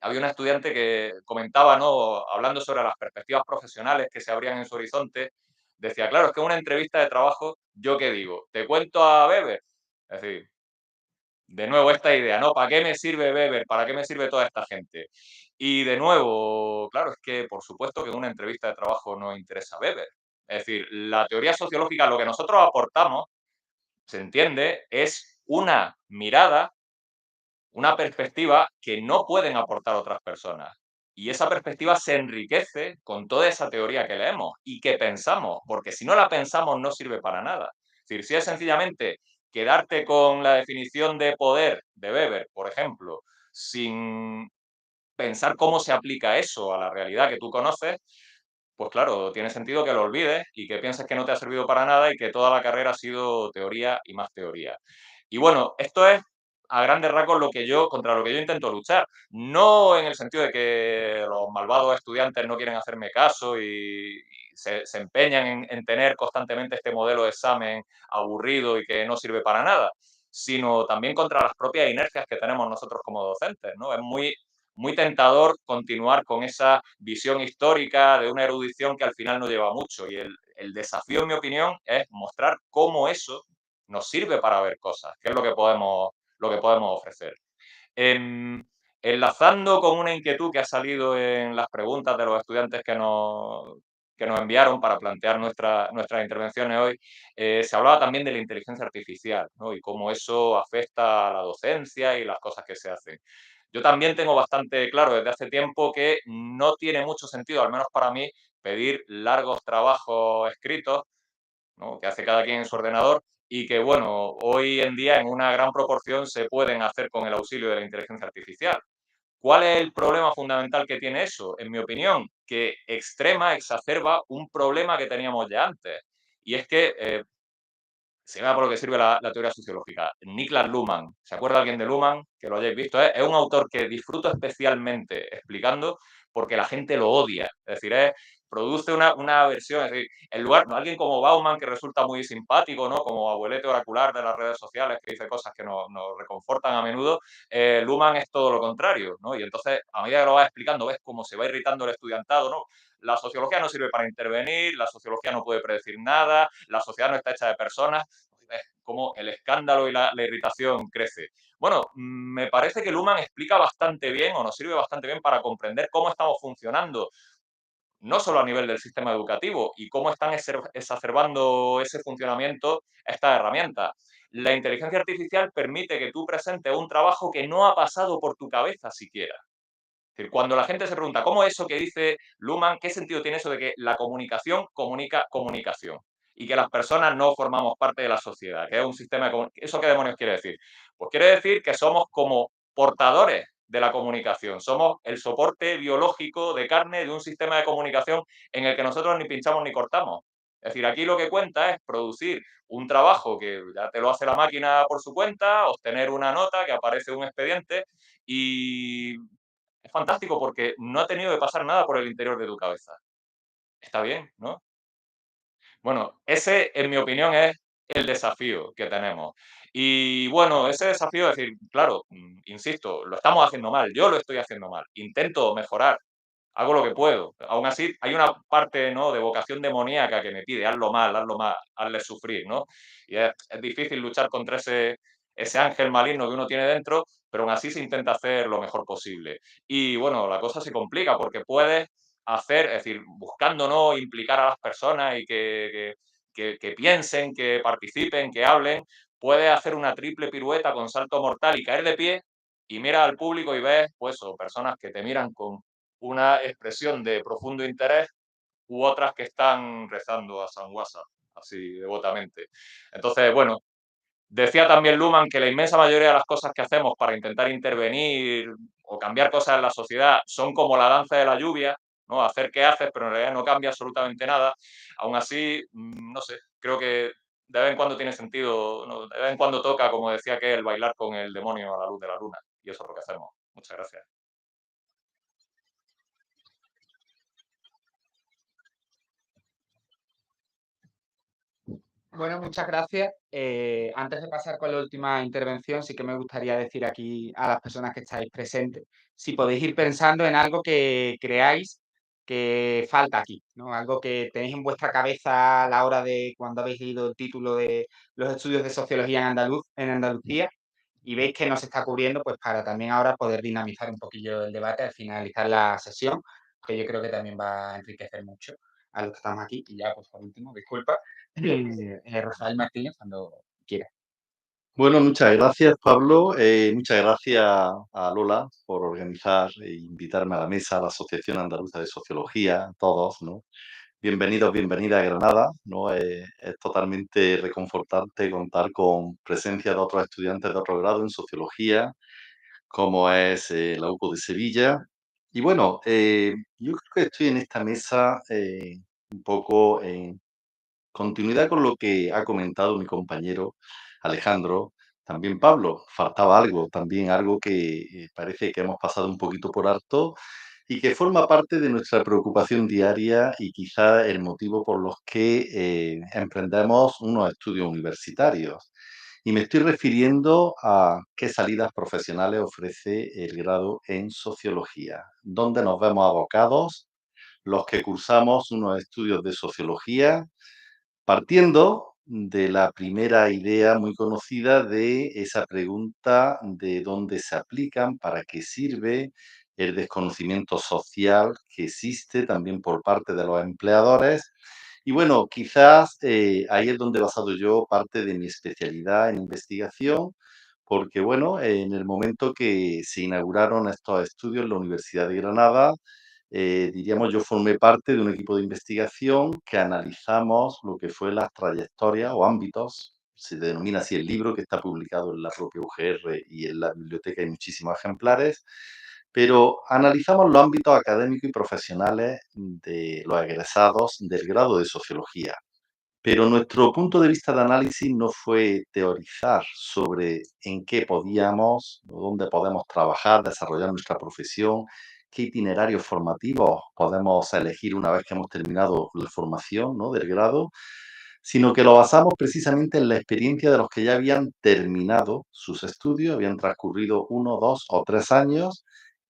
Había una estudiante que comentaba, ¿no? Hablando sobre las perspectivas profesionales que se abrían en su horizonte, decía, claro, es que en una entrevista de trabajo, ¿yo qué digo? ¿Te cuento a Weber? Es decir, de nuevo esta idea, ¿no? ¿Para qué me sirve Weber? ¿Para qué me sirve toda esta gente? Y de nuevo, claro, es que por supuesto que en una entrevista de trabajo no interesa Weber. Es decir, la teoría sociológica, lo que nosotros aportamos, se entiende, es una mirada, una perspectiva que no pueden aportar otras personas. Y esa perspectiva se enriquece con toda esa teoría que leemos y que pensamos, porque si no la pensamos no sirve para nada. Es decir, si es sencillamente quedarte con la definición de poder de Weber, por ejemplo, sin pensar cómo se aplica eso a la realidad que tú conoces, pues claro, tiene sentido que lo olvides y que pienses que no te ha servido para nada y que toda la carrera ha sido teoría y más teoría. Y bueno, esto es a grandes rasgos contra lo que yo intento luchar. No en el sentido de que los malvados estudiantes no quieren hacerme caso y se empeñan en tener constantemente este modelo de examen aburrido y que no sirve para nada, sino también contra las propias inercias que tenemos nosotros como docentes, ¿no? Es muy tentador continuar con esa visión histórica de una erudición que al final no lleva mucho. Y el desafío, en mi opinión, es mostrar cómo eso nos sirve para ver cosas, que es lo que podemos ofrecer. En- Enlazando con una inquietud que ha salido en las preguntas de los estudiantes que nos enviaron para plantear nuestras intervenciones hoy, se hablaba también de la inteligencia artificial, ¿no? Y cómo eso afecta a la docencia y las cosas que se hacen. Yo también tengo bastante claro desde hace tiempo que no tiene mucho sentido, al menos para mí, pedir largos trabajos escritos, ¿no? Que hace cada quien en su ordenador y que, bueno, hoy en día en una gran proporción se pueden hacer con el auxilio de la inteligencia artificial. ¿Cuál es el problema fundamental que tiene eso? En mi opinión, que exacerba un problema que teníamos ya antes. Y es que se vea por lo que sirve la teoría sociológica. Niklas Luhmann, ¿se acuerda alguien de Luhmann? Que lo hayáis visto. Es un autor que disfruto especialmente explicando porque la gente lo odia. Es decir, produce una versión, es decir, en lugar, no, alguien como Bauman, que resulta muy simpático, ¿no? Como abuelete oracular de las redes sociales, que dice cosas que nos reconfortan a menudo, Luhmann es todo lo contrario, ¿no? Y entonces, a medida que lo vas explicando, ves cómo se va irritando el estudiantado, ¿no? La sociología no sirve para intervenir, la sociología no puede predecir nada, la sociedad no está hecha de personas, ves cómo el escándalo y la irritación crece. Bueno, me parece que Luhmann explica bastante bien o nos sirve bastante bien para comprender cómo estamos funcionando, no solo a nivel del sistema educativo y cómo están exacerbando ese funcionamiento estas herramientas. La inteligencia artificial permite que tú presentes un trabajo que no ha pasado por tu cabeza siquiera. Es decir, cuando la gente se pregunta, ¿cómo eso que dice Luhmann, qué sentido tiene eso de que la comunicación comunica comunicación? Y que las personas no formamos parte de la sociedad, que es un sistema de ¿eso qué demonios quiere decir? Pues quiere decir que somos como portadores de la comunicación, somos el soporte biológico de carne de un sistema de comunicación en el que nosotros ni pinchamos ni cortamos. Es decir, aquí lo que cuenta es producir un trabajo que ya te lo hace la máquina por su cuenta, obtener una nota, que aparece un expediente y es fantástico porque no ha tenido que pasar nada por el interior de tu cabeza. Está bien, ¿no? Bueno, ese, en mi opinión, es el desafío que tenemos. Y bueno, ese desafío es decir, claro, insisto, lo estamos haciendo mal, yo lo estoy haciendo mal, intento mejorar, hago lo que puedo. Aún así, hay una parte, ¿no?, de vocación demoníaca que me pide, hazlo mal, hazle sufrir, ¿no? Y es difícil luchar contra ese ángel maligno que uno tiene dentro, pero aún así se intenta hacer lo mejor posible. Y bueno, la cosa se complica porque puedes hacer, es decir, buscando no implicar a las personas y que piensen, que participen, que hablen, puedes hacer una triple pirueta con salto mortal y caer de pie y miras al público y ves, pues, o personas que te miran con una expresión de profundo interés u otras que están rezando a San Guasa, así devotamente. Entonces, bueno, decía también Luhmann que la inmensa mayoría de las cosas que hacemos para intentar intervenir o cambiar cosas en la sociedad son como la danza de la lluvia, ¿no? Hacer qué haces, pero en realidad no cambia absolutamente nada. Aún así, no sé, creo que de vez en cuando tiene sentido, ¿no? De vez en cuando toca, como decía que el bailar con el demonio a la luz de la luna. Y eso es lo que hacemos. Muchas gracias. Bueno, muchas gracias. Antes de pasar con la última intervención, sí que me gustaría decir aquí a las personas que estáis presentes, si podéis ir pensando en algo que creáis que falta aquí, ¿no? Algo que tenéis en vuestra cabeza a la hora de cuando habéis leído el título de los estudios de sociología en Andalucía y veis que no se está cubriendo, pues para también ahora poder dinamizar un poquillo el debate al finalizar la sesión, que yo creo que también va a enriquecer mucho a los que estamos aquí. Y ya, pues por último, disculpa. Rafael Martínez, cuando quiera. Bueno, muchas gracias, Pablo. Muchas gracias a Lola por organizar e invitarme a la mesa, a la Asociación Andaluza de Sociología, a todos, ¿no? Bienvenidos, bienvenida a Granada, ¿no? Es totalmente reconfortante contar con presencia de otros estudiantes de otro grado en sociología, como es la UPO de Sevilla. Y bueno, yo creo que estoy en esta mesa un poco en continuidad con lo que ha comentado mi compañero Alejandro, también Pablo, faltaba algo, también algo que parece que hemos pasado un poquito por alto y que forma parte de nuestra preocupación diaria y quizá el motivo por los que emprendemos unos estudios universitarios. Y me estoy refiriendo a qué salidas profesionales ofrece el grado en sociología, dónde nos vemos abocados los que cursamos unos estudios de sociología partiendo de la primera idea muy conocida de esa pregunta de dónde se aplican, para qué sirve, el desconocimiento social que existe también por parte de los empleadores. Y bueno, quizás ahí es donde he basado yo parte de mi especialidad en investigación, porque bueno, en el momento que se inauguraron estos estudios en la Universidad de Granada, diríamos, yo formé parte de un equipo de investigación que analizamos lo que fue las trayectorias o ámbitos, se denomina así el libro, que está publicado en la propia UGR y en la biblioteca hay muchísimos ejemplares, pero analizamos los ámbitos académicos y profesionales de los egresados del grado de sociología. Pero nuestro punto de vista de análisis no fue teorizar sobre en qué podíamos o dónde podemos trabajar, desarrollar nuestra profesión, qué itinerarios formativos podemos elegir una vez que hemos terminado la formación, ¿no?, del grado, sino que lo basamos precisamente en la experiencia de los que ya habían terminado sus estudios, habían transcurrido 1, 2 o 3 años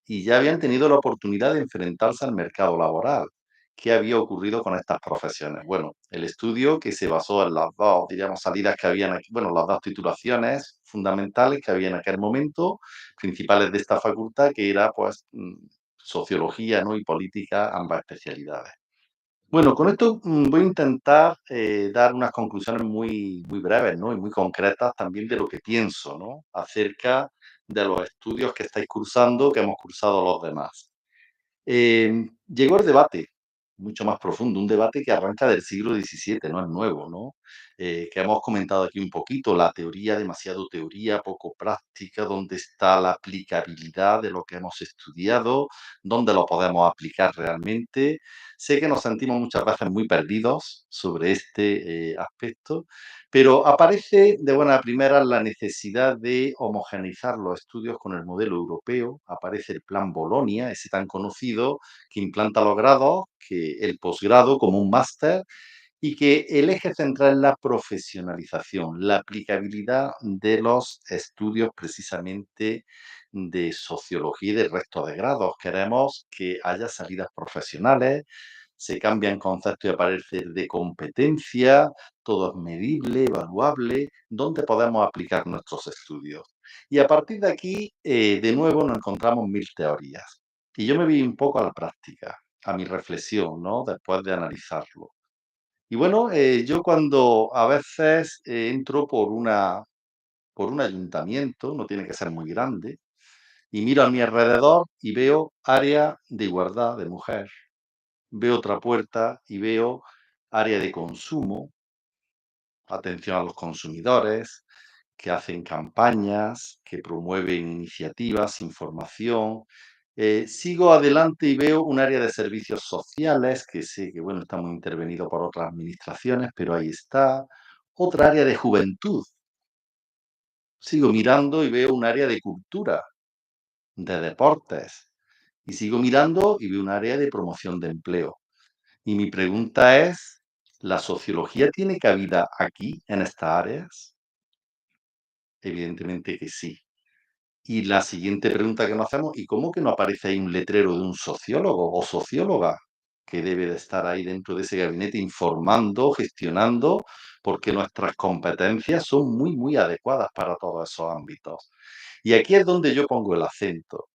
y ya habían tenido la oportunidad de enfrentarse al mercado laboral. ¿Qué había ocurrido con estas profesiones? Bueno, el estudio que se basó en las dos, diríamos, salidas que habían, bueno, las dos titulaciones fundamentales que había en aquel momento, principales de esta facultad, que era, pues, sociología, ¿no?, y política, ambas especialidades. Bueno, con esto voy a intentar dar unas conclusiones muy, muy breves, ¿no?, y muy concretas también de lo que pienso, ¿no?, acerca de los estudios que estáis cursando, que hemos cursado los demás. Llegó el debate, mucho más profundo, un debate que arranca del siglo XVII, no es nuevo, ¿no? que hemos comentado aquí un poquito, la teoría, demasiado teoría, poco práctica, dónde está la aplicabilidad de lo que hemos estudiado, dónde lo podemos aplicar realmente. Sé que nos sentimos muchas veces muy perdidos sobre este aspecto, pero aparece de buena primera la necesidad de homogeneizar los estudios con el modelo europeo. Aparece el Plan Bolonia, ese tan conocido, que implanta los grados, que el posgrado como un máster, y que el eje central es la profesionalización, la aplicabilidad de los estudios precisamente de sociología y del resto de grados. Queremos que haya salidas profesionales, se cambian conceptos y aparece de competencia, todo es medible, evaluable, donde podemos aplicar nuestros estudios. Y a partir de aquí, de nuevo, nos encontramos mil teorías. Y yo me vi un poco a la práctica, a mi reflexión, ¿no? Después de analizarlo. Y bueno, yo cuando a veces entro por un ayuntamiento, no tiene que ser muy grande, y miro a mi alrededor y veo área de igualdad de mujer, veo otra puerta y veo área de consumo, atención a los consumidores, que hacen campañas, que promueven iniciativas, información. Sigo adelante y veo un área de servicios sociales, que sé que bueno, está muy intervenido por otras administraciones, pero ahí está. Otra área de juventud. Sigo mirando y veo un área de cultura, de deportes. Y sigo mirando y veo un área de promoción de empleo. Y mi pregunta es, ¿la sociología tiene cabida aquí, en estas áreas? Evidentemente que sí. Y la siguiente pregunta que nos hacemos, ¿y cómo que no aparece ahí un letrero de un sociólogo o socióloga que debe de estar ahí dentro de ese gabinete informando, gestionando, porque nuestras competencias son muy, muy adecuadas para todos esos ámbitos? Y aquí es donde yo pongo el acento.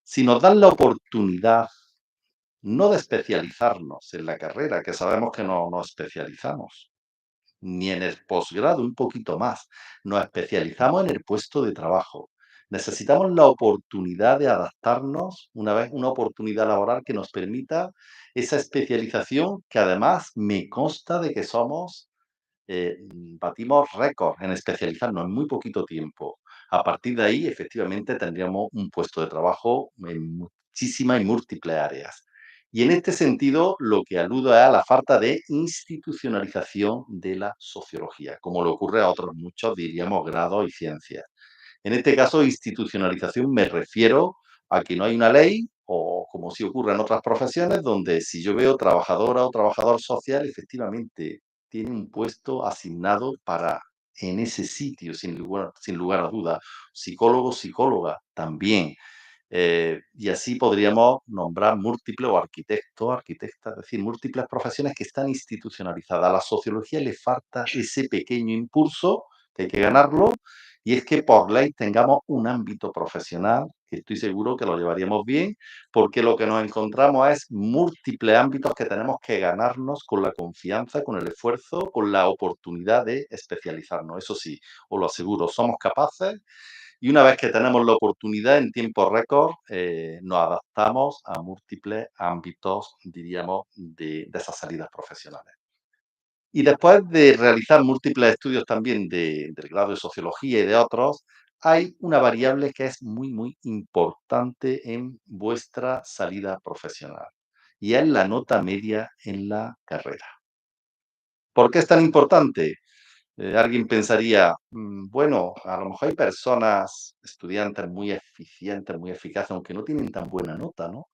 Si nos dan la oportunidad no de especializarnos en la carrera, que sabemos que no nos especializamos, ni en el posgrado, un poquito más. Nos especializamos en el puesto de trabajo. Necesitamos la oportunidad de adaptarnos, una oportunidad laboral que nos permita esa especialización que además me consta de que batimos récord en especializarnos en muy poquito tiempo. A partir de ahí, efectivamente, tendríamos un puesto de trabajo en muchísimas y múltiples áreas. Y en este sentido, lo que aludo es a la falta de institucionalización de la sociología, como le ocurre a otros muchos, diríamos, grados y ciencias. En este caso, institucionalización me refiero a que no hay una ley, o como si ocurre en otras profesiones, donde si yo veo trabajadora o trabajador social, efectivamente tiene un puesto asignado para en ese sitio, sin lugar a duda. Psicólogo, psicóloga, también. Y así podríamos nombrar múltiples, o arquitectos, arquitectas, es decir, múltiples profesiones que están institucionalizadas. A la sociología le falta ese pequeño impulso, que hay que ganarlo, y es que por ley tengamos un ámbito profesional, que estoy seguro que lo llevaríamos bien, porque lo que nos encontramos es múltiples ámbitos que tenemos que ganarnos con la confianza, con el esfuerzo, con la oportunidad de especializarnos. Eso sí, os lo aseguro, somos capaces, y una vez que tenemos la oportunidad en tiempo récord, nos adaptamos a múltiples ámbitos, diríamos, de esas salidas profesionales. Y después de realizar múltiples estudios también del grado de sociología y de otros, hay una variable que es muy, muy importante en vuestra salida profesional, y es la nota media en la carrera. ¿Por qué es tan importante? Alguien pensaría, bueno, a lo mejor hay personas, estudiantes muy eficientes, muy eficaces, aunque no tienen tan buena nota, ¿no?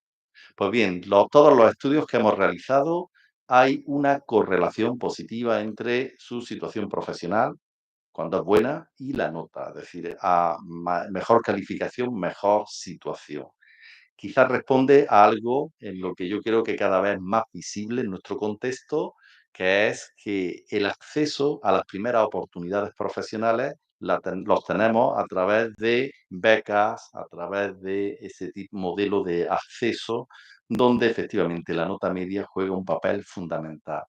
Pues bien, todos los estudios que hemos realizado, hay una correlación positiva entre su situación profesional, cuando es buena, y la nota, es decir, a mejor calificación, mejor situación. Quizás responde a algo en lo que yo creo que cada vez es más visible en nuestro contexto, que es que el acceso a las primeras oportunidades profesionales los tenemos a través de becas, a través de ese modelo de acceso, donde efectivamente la nota media juega un papel fundamental.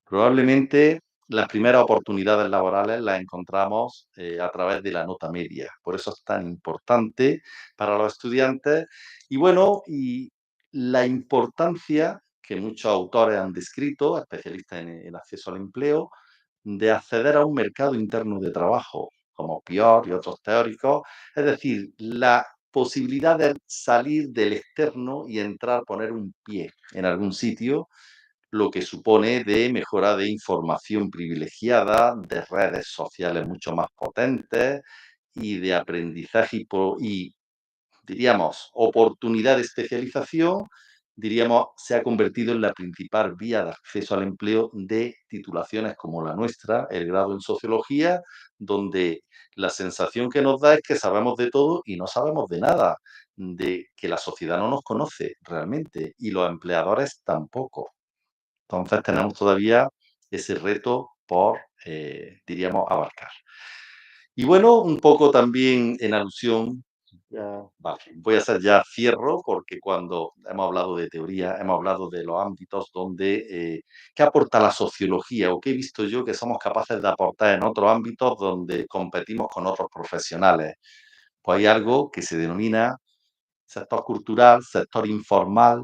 Probablemente las primeras oportunidades laborales las encontramos a través de la nota media. Por eso es tan importante para los estudiantes. Y bueno, y la importancia que muchos autores han descrito, especialistas en el acceso al empleo, de acceder a un mercado interno de trabajo, como Pior y otros teóricos, es decir, la posibilidad de salir del externo y entrar, poner un pie en algún sitio, lo que supone de mejora de información privilegiada, de redes sociales mucho más potentes y de aprendizaje y diríamos, oportunidad de especialización, diríamos, se ha convertido en la principal vía de acceso al empleo de titulaciones como la nuestra, el grado en sociología, donde la sensación que nos da es que sabemos de todo y no sabemos de nada, de que la sociedad no nos conoce realmente y los empleadores tampoco. Entonces tenemos todavía ese reto por, diríamos, abarcar. Y bueno, un poco también en alusión, vale, voy a hacer ya cierro, porque cuando hemos hablado de teoría, hemos hablado de los ámbitos donde, ¿qué aporta la sociología o qué he visto yo que somos capaces de aportar en otros ámbitos donde competimos con otros profesionales? Pues hay algo que se denomina sector cultural, sector informal,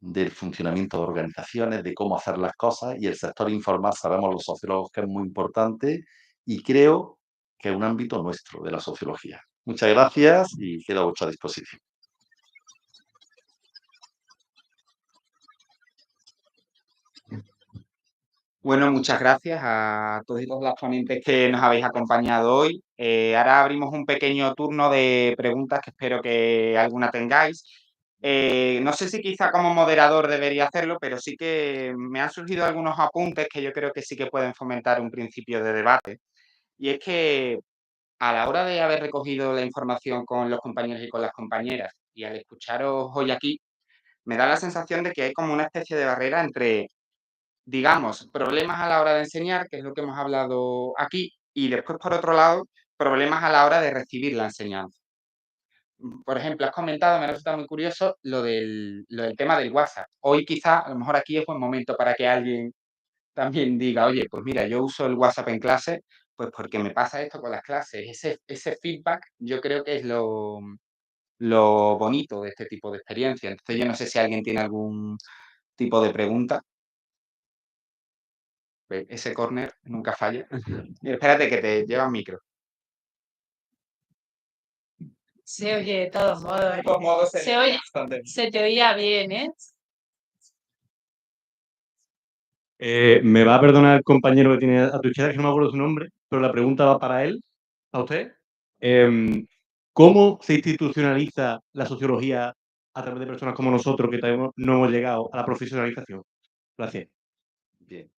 del funcionamiento de organizaciones, de cómo hacer las cosas, y el sector informal sabemos los sociólogos que es muy importante y creo que es un ámbito nuestro de la sociología. Muchas gracias y quedo a vuestra disposición. Bueno, muchas gracias a todos y todas las ponentes que nos habéis acompañado hoy. Ahora abrimos un pequeño turno de preguntas que espero que alguna tengáis. No sé si quizá como moderador debería hacerlo, pero sí que me han surgido algunos apuntes que yo creo que sí que pueden fomentar un principio de debate. Y es que a la hora de haber recogido la información con los compañeros y con las compañeras y al escucharos hoy aquí, me da la sensación de que hay como una especie de barrera entre, digamos, problemas a la hora de enseñar, que es lo que hemos hablado aquí, y después, por otro lado, problemas a la hora de recibir la enseñanza. Por ejemplo, has comentado, me ha resultado muy curioso, lo del tema del WhatsApp. Hoy quizá, a lo mejor aquí es buen momento para que alguien también diga, oye, pues mira, yo uso el WhatsApp en clase, pues porque me pasa esto con las clases. Ese feedback yo creo que es lo bonito de este tipo de experiencia. Entonces yo no sé si alguien tiene algún tipo de pregunta. Ese corner nunca falla. Mira, espérate que te lleva micro. Se oye de todos modos. De todos modos, Se oye, bastante. se te oía bien, ¿eh? Me va a perdonar el compañero que tiene a tu izquierda, que no me acuerdo su nombre, pero la pregunta va para él, a usted. ¿Cómo se institucionaliza la sociología a través de personas como nosotros que todavía no hemos llegado a la profesionalización? Gracias. Bien.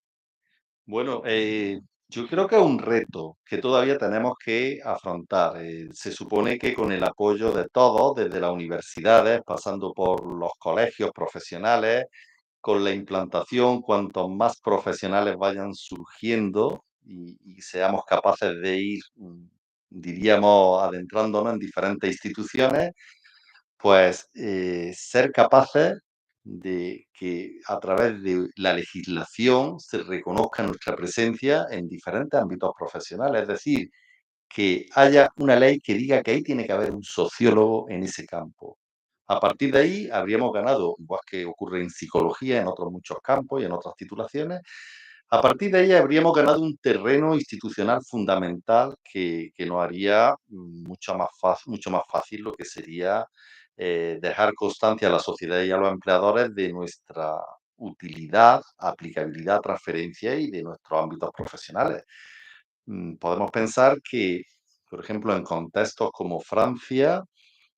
Bueno, yo creo que es un reto que todavía tenemos que afrontar. Se supone que con el apoyo de todos, desde las universidades, pasando por los colegios profesionales, con la implantación, cuantos más profesionales vayan surgiendo y seamos capaces de ir, diríamos, adentrándonos en diferentes instituciones, pues ser capaces de que a través de la legislación se reconozca nuestra presencia en diferentes ámbitos profesionales, es decir, que haya una ley que diga que ahí tiene que haber un sociólogo en ese campo. A partir de ahí habríamos ganado, igual que ocurre en psicología, en otros muchos campos y en otras titulaciones, a partir de ahí habríamos ganado un terreno institucional fundamental que nos haría mucho más fácil lo que sería dejar constancia a la sociedad y a los empleadores de nuestra utilidad, aplicabilidad, transferencia y de nuestros ámbitos profesionales. Podemos pensar que, por ejemplo, en contextos como Francia,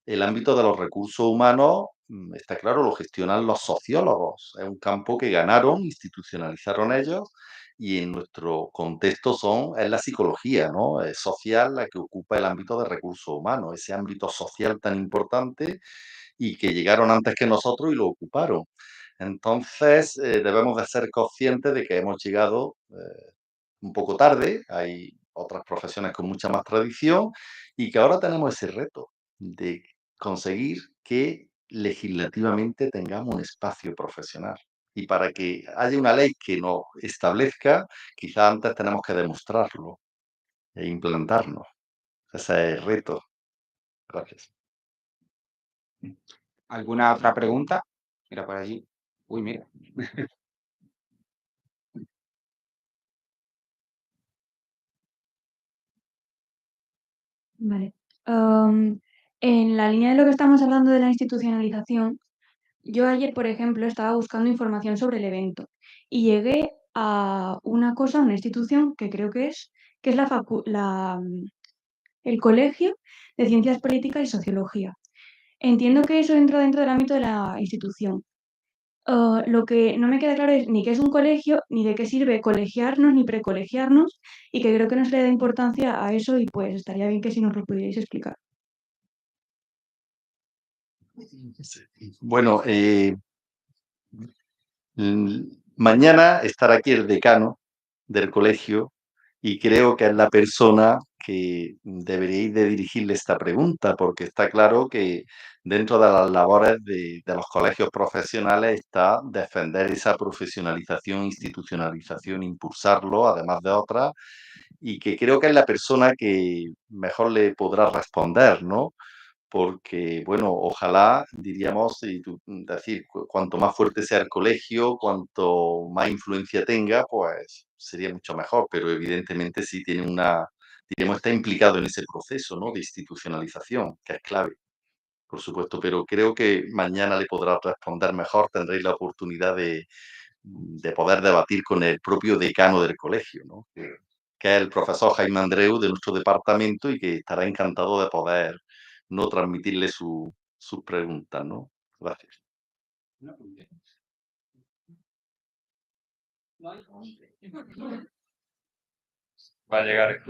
el ámbito de los recursos humanos, está claro, lo gestionan los sociólogos. Es un campo que ganaron, institucionalizaron ellos, y en nuestro contexto es la psicología, ¿no? Es social la que ocupa el ámbito de recursos humanos, ese ámbito social tan importante y que llegaron antes que nosotros y lo ocuparon. Entonces, debemos de ser conscientes de que hemos llegado un poco tarde, hay otras profesiones con mucha más tradición y que ahora tenemos ese reto de conseguir que legislativamente tengamos un espacio profesional. Y para que haya una ley que nos establezca, quizá antes tenemos que demostrarlo e implantarnos. Ese es el reto. Gracias. ¿Alguna otra pregunta? Mira por allí. Uy, mira. Vale. En la línea de lo que estamos hablando de la institucionalización, yo ayer, por ejemplo, estaba buscando información sobre el evento y llegué a una cosa, una institución que creo que es el Colegio de Ciencias Políticas y Sociología. Entiendo que eso entra dentro del ámbito de la institución. Lo que no me queda claro es ni qué es un colegio, ni de qué sirve colegiarnos, ni precolegiarnos, y que creo que no se le da importancia a eso y pues estaría bien que si nos lo pudierais explicar. Bueno, mañana estará aquí el decano del colegio y creo que es la persona que deberíais de dirigirle esta pregunta, porque está claro que dentro de las labores de los colegios profesionales está defender esa profesionalización, institucionalización, impulsarlo, además de otras, y que creo que es la persona que mejor le podrá responder, ¿no? Porque, bueno, ojalá, diríamos, decir, cuanto más fuerte sea el colegio, cuanto más influencia tenga, pues sería mucho mejor, pero evidentemente sí tiene diríamos, está implicado en ese proceso, ¿no? De institucionalización, que es clave, por supuesto, pero creo que mañana le podrá responder mejor, tendréis la oportunidad de poder debatir con el propio decano del colegio, ¿no? Que es el profesor Jaime Andreu de nuestro departamento y que estará encantado de poder no transmitirle sus preguntas, ¿no? Gracias. Va a llegar el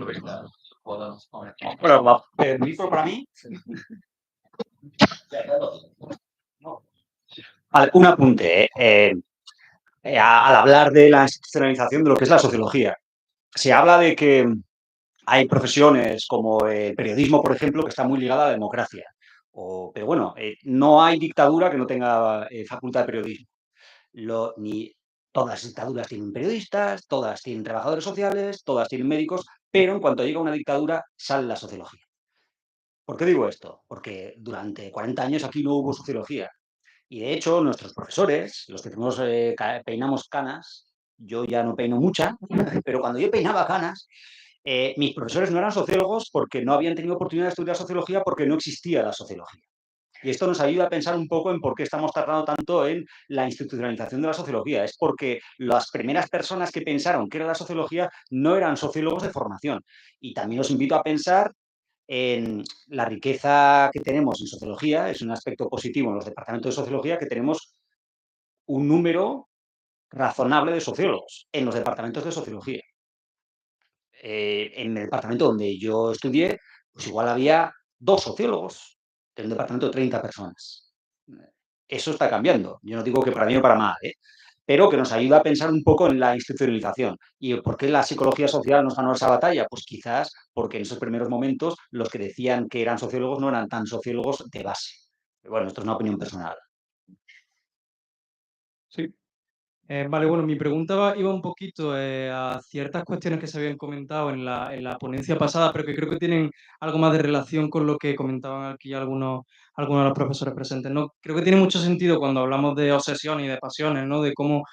Bueno, el micro para mí. Vale, un apunte. Al hablar de la institucionalización de lo que es la sociología, se habla de que hay profesiones como el periodismo, por ejemplo, que está muy ligada a la democracia. Pero bueno, no hay dictadura que no tenga facultad de periodismo. Ni todas las dictaduras tienen periodistas, todas tienen trabajadores sociales, todas tienen médicos, pero en cuanto llega una dictadura sale la sociología. ¿Por qué digo esto? Porque durante 40 años aquí no hubo sociología. Y de hecho, nuestros profesores, los que tenemos, peinamos canas, yo ya no peino mucha, pero cuando yo peinaba canas, mis profesores no eran sociólogos porque no habían tenido oportunidad de estudiar sociología porque no existía la sociología. Y esto nos ayuda a pensar un poco en por qué estamos tardando tanto en la institucionalización de la sociología. Es porque las primeras personas que pensaron que era la sociología no eran sociólogos de formación. Y también os invito a pensar en la riqueza que tenemos en sociología. Es un aspecto positivo en los departamentos de sociología que tenemos un número razonable de sociólogos en los departamentos de sociología. En el departamento donde yo estudié, pues igual había 2 sociólogos en un departamento de 30 personas. Eso está cambiando. Yo no digo que para bien o para mal, pero que nos ayuda a pensar un poco en la institucionalización. ¿Y por qué la psicología social nos ganó esa batalla? Pues quizás porque en esos primeros momentos los que decían que eran sociólogos no eran tan sociólogos de base. Pero bueno, esto es una opinión personal. Sí. Vale, bueno, mi pregunta iba un poquito a ciertas cuestiones que se habían comentado en la ponencia pasada, pero que creo que tienen algo más de relación con lo que comentaban aquí algunos de los profesores presentes, ¿no? Creo que tiene mucho sentido cuando hablamos de obsesiones y de pasiones, ¿no? De cómo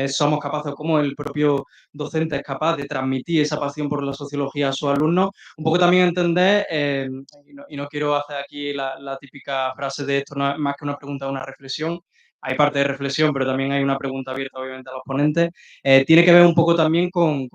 somos capaces, cómo el propio docente es capaz de transmitir esa pasión por la sociología a sus alumnos. Un poco también entender, y no quiero hacer aquí la típica frase de esto, no es más que una pregunta, una reflexión. Hay parte de reflexión, pero también hay una pregunta abierta, obviamente, a los ponentes. Tiene que ver un poco también con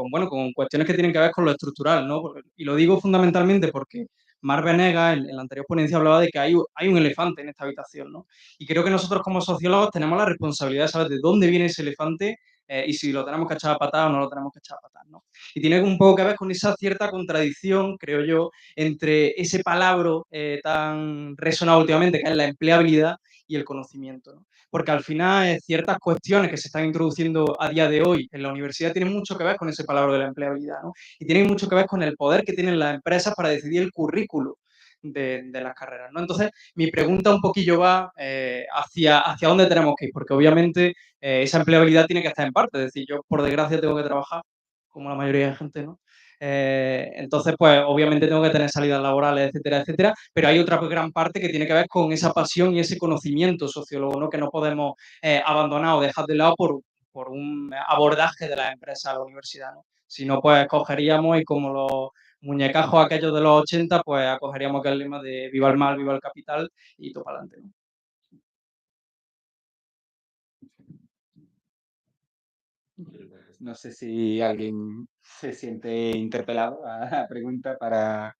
cuestiones que tienen que ver con lo estructural, ¿no? Y lo digo fundamentalmente porque Mar Venegas, en la anterior ponencia, hablaba de que hay un elefante en esta habitación, ¿no? Y creo que nosotros como sociólogos tenemos la responsabilidad de saber de dónde viene ese elefante y si lo tenemos que echar a patar o no lo tenemos que echar a patar, ¿no? Y tiene un poco que ver con esa cierta contradicción, creo yo, entre ese palabra tan resonado últimamente, que es la empleabilidad, y el conocimiento, ¿no? Porque al final ciertas cuestiones que se están introduciendo a día de hoy en la universidad tienen mucho que ver con ese palabra de la empleabilidad, ¿no? Y tienen mucho que ver con el poder que tienen las empresas para decidir el currículo de las carreras, ¿no? Entonces, mi pregunta un poquillo va hacia dónde tenemos que ir, porque obviamente esa empleabilidad tiene que estar en parte, es decir, yo por desgracia tengo que trabajar, como la mayoría de gente, ¿no? Entonces, pues obviamente tengo que tener salidas laborales, etcétera, etcétera, pero hay otra gran parte que tiene que ver con esa pasión y ese conocimiento sociólogo, ¿no? Que no podemos abandonar o dejar de lado por un abordaje de las empresas a la universidad, ¿no? Si no, pues cogeríamos y como muñecajos aquellos de los 80, pues acogeríamos aquel lema de viva el mal, viva el capital y todo para adelante, ¿no? No sé si alguien se siente interpelado a la pregunta para...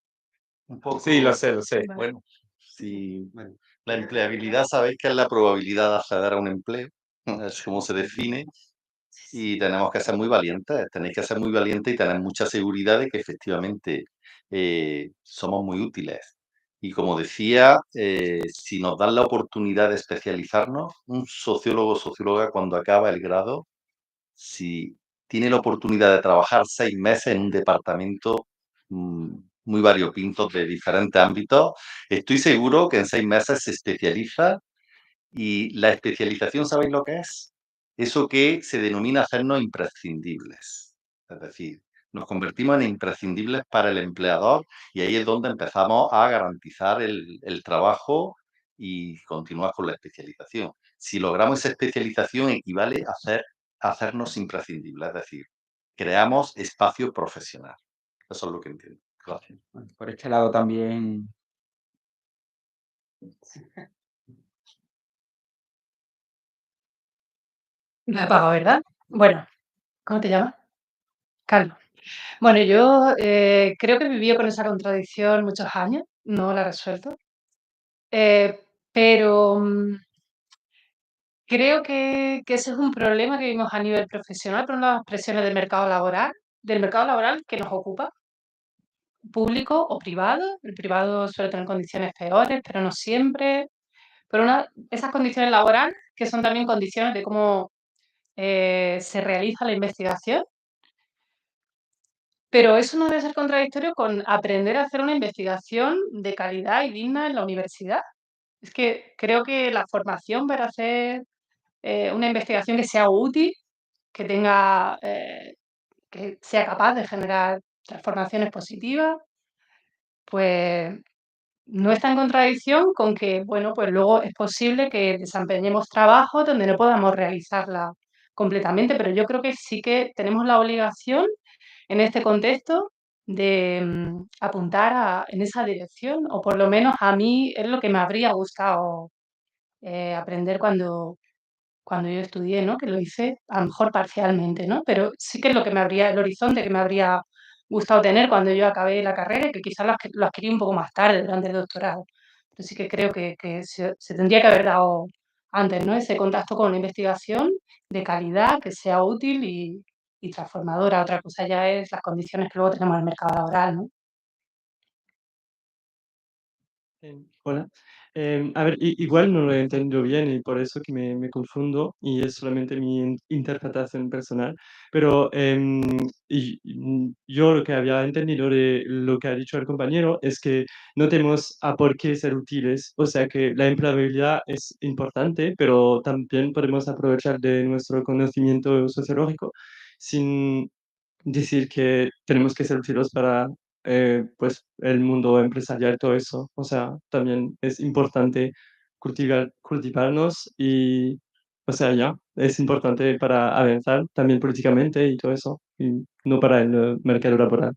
Un poco, Sí, lo sé, lo sé. Vale. bueno, sí, bueno, la empleabilidad, sabéis que es la probabilidad de acceder a un empleo, es como se define, y tenemos que ser muy valientes, tenéis que ser muy valientes y tener mucha seguridad de que efectivamente somos muy útiles. Y como decía, si nos dan la oportunidad de especializarnos, un sociólogo o socióloga cuando acaba el grado, si tiene la oportunidad de trabajar 6 meses en un departamento muy variopinto de diferentes ámbitos, estoy seguro que en 6 meses se especializa y la especialización, ¿sabéis lo que es? Eso que se denomina hacernos imprescindibles. Es decir, nos convertimos en imprescindibles para el empleador y ahí es donde empezamos a garantizar el trabajo y continuar con la especialización. Si logramos esa especialización equivale a hacernos imprescindibles, es decir, creamos espacio profesional. Eso es lo que entiendo. Gracias. Bueno, por este lado también... Me apago, ¿verdad? Bueno, ¿cómo te llamas? Carlos. Bueno, yo creo que he vivido con esa contradicción muchos años, no la he resuelto. Pero creo que ese es un problema que vivimos a nivel profesional, por las presiones del mercado laboral que nos ocupa, público o privado. El privado suele tener condiciones peores, pero no siempre. Pero esas condiciones laborales, que son también condiciones de cómo se realiza la investigación, pero eso no debe ser contradictorio con aprender a hacer una investigación de calidad y digna en la universidad. Es que creo que la formación para hacer una investigación que sea útil, que tenga, que sea capaz de generar transformaciones positivas, pues no está en contradicción con que, bueno, pues luego es posible que desempeñemos trabajos donde no podamos realizarla completamente, pero yo creo que sí que tenemos la obligación en este contexto de apuntar en esa dirección, o por lo menos a mí es lo que me habría gustado aprender cuando yo estudié, ¿no? Que lo hice a lo mejor parcialmente, ¿no? Pero sí que es el horizonte que me habría gustado tener cuando yo acabé la carrera y que quizás lo adquirí un poco más tarde durante el doctorado. Pero sí que creo que se tendría que haber dado antes, ¿no? Ese contacto con una investigación de calidad, que sea útil y transformadora. Otra cosa ya es las condiciones que luego tenemos en el mercado laboral, ¿no? Hola. A ver, igual no lo he entendido bien y por eso que me confundo y es solamente mi interpretación personal, pero yo lo que había entendido de lo que ha dicho el compañero es que no tenemos a por qué ser útiles, o sea que la empleabilidad es importante, pero también podemos aprovechar de nuestro conocimiento sociológico sin decir que tenemos que ser útiles para pues el mundo empresarial, todo eso. O sea, también es importante cultivarnos y, o sea, ya, es importante para avanzar también políticamente y todo eso, y no para el mercado laboral.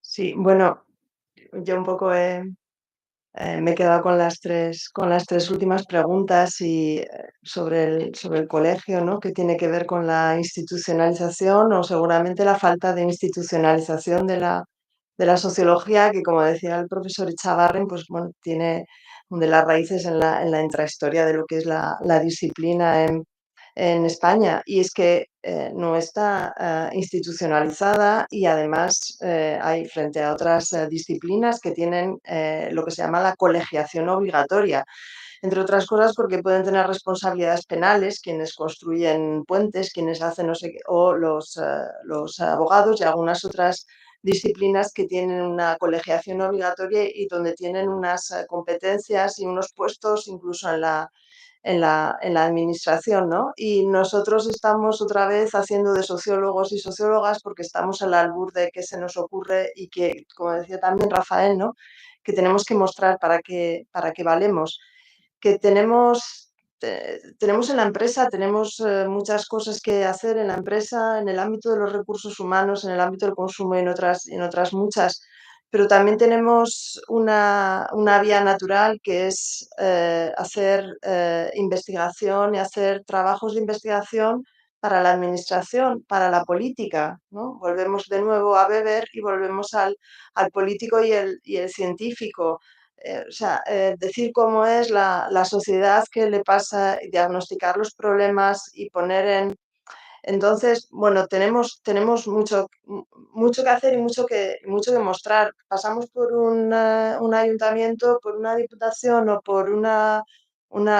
Sí, bueno, yo un poco me he quedado con las tres últimas preguntas y sobre el colegio, ¿no? Que tiene que ver con la institucionalización o seguramente la falta de institucionalización de la sociología, que como decía el profesor Echavarren, pues bueno, tiene de las raíces en la intrahistoria de lo que es la disciplina en España. Y es que no está institucionalizada y además hay frente a otras disciplinas que tienen lo que se llama la colegiación obligatoria. Entre otras cosas porque pueden tener responsabilidades penales quienes construyen puentes, quienes hacen no sé qué, o los abogados y algunas otras disciplinas que tienen una colegiación obligatoria y donde tienen unas competencias y unos puestos incluso en la administración, ¿no? Y nosotros estamos otra vez haciendo de sociólogos y sociólogas porque estamos al albur de qué se nos ocurre y que, como decía también Rafael, ¿no? Que tenemos que mostrar para qué valemos, que tenemos tenemos en la empresa, tenemos muchas cosas que hacer en la empresa, en el ámbito de los recursos humanos, en el ámbito del consumo y en otras muchas, pero también tenemos una vía natural que es hacer investigación y hacer trabajos de investigación para la administración, para la política, ¿no? Volvemos de nuevo a Weber y volvemos al político y el científico. O sea, decir cómo es la sociedad, qué le pasa, diagnosticar los problemas y poner en... Entonces, bueno, tenemos mucho que hacer y mucho que mostrar. Pasamos por un ayuntamiento, por una diputación o por una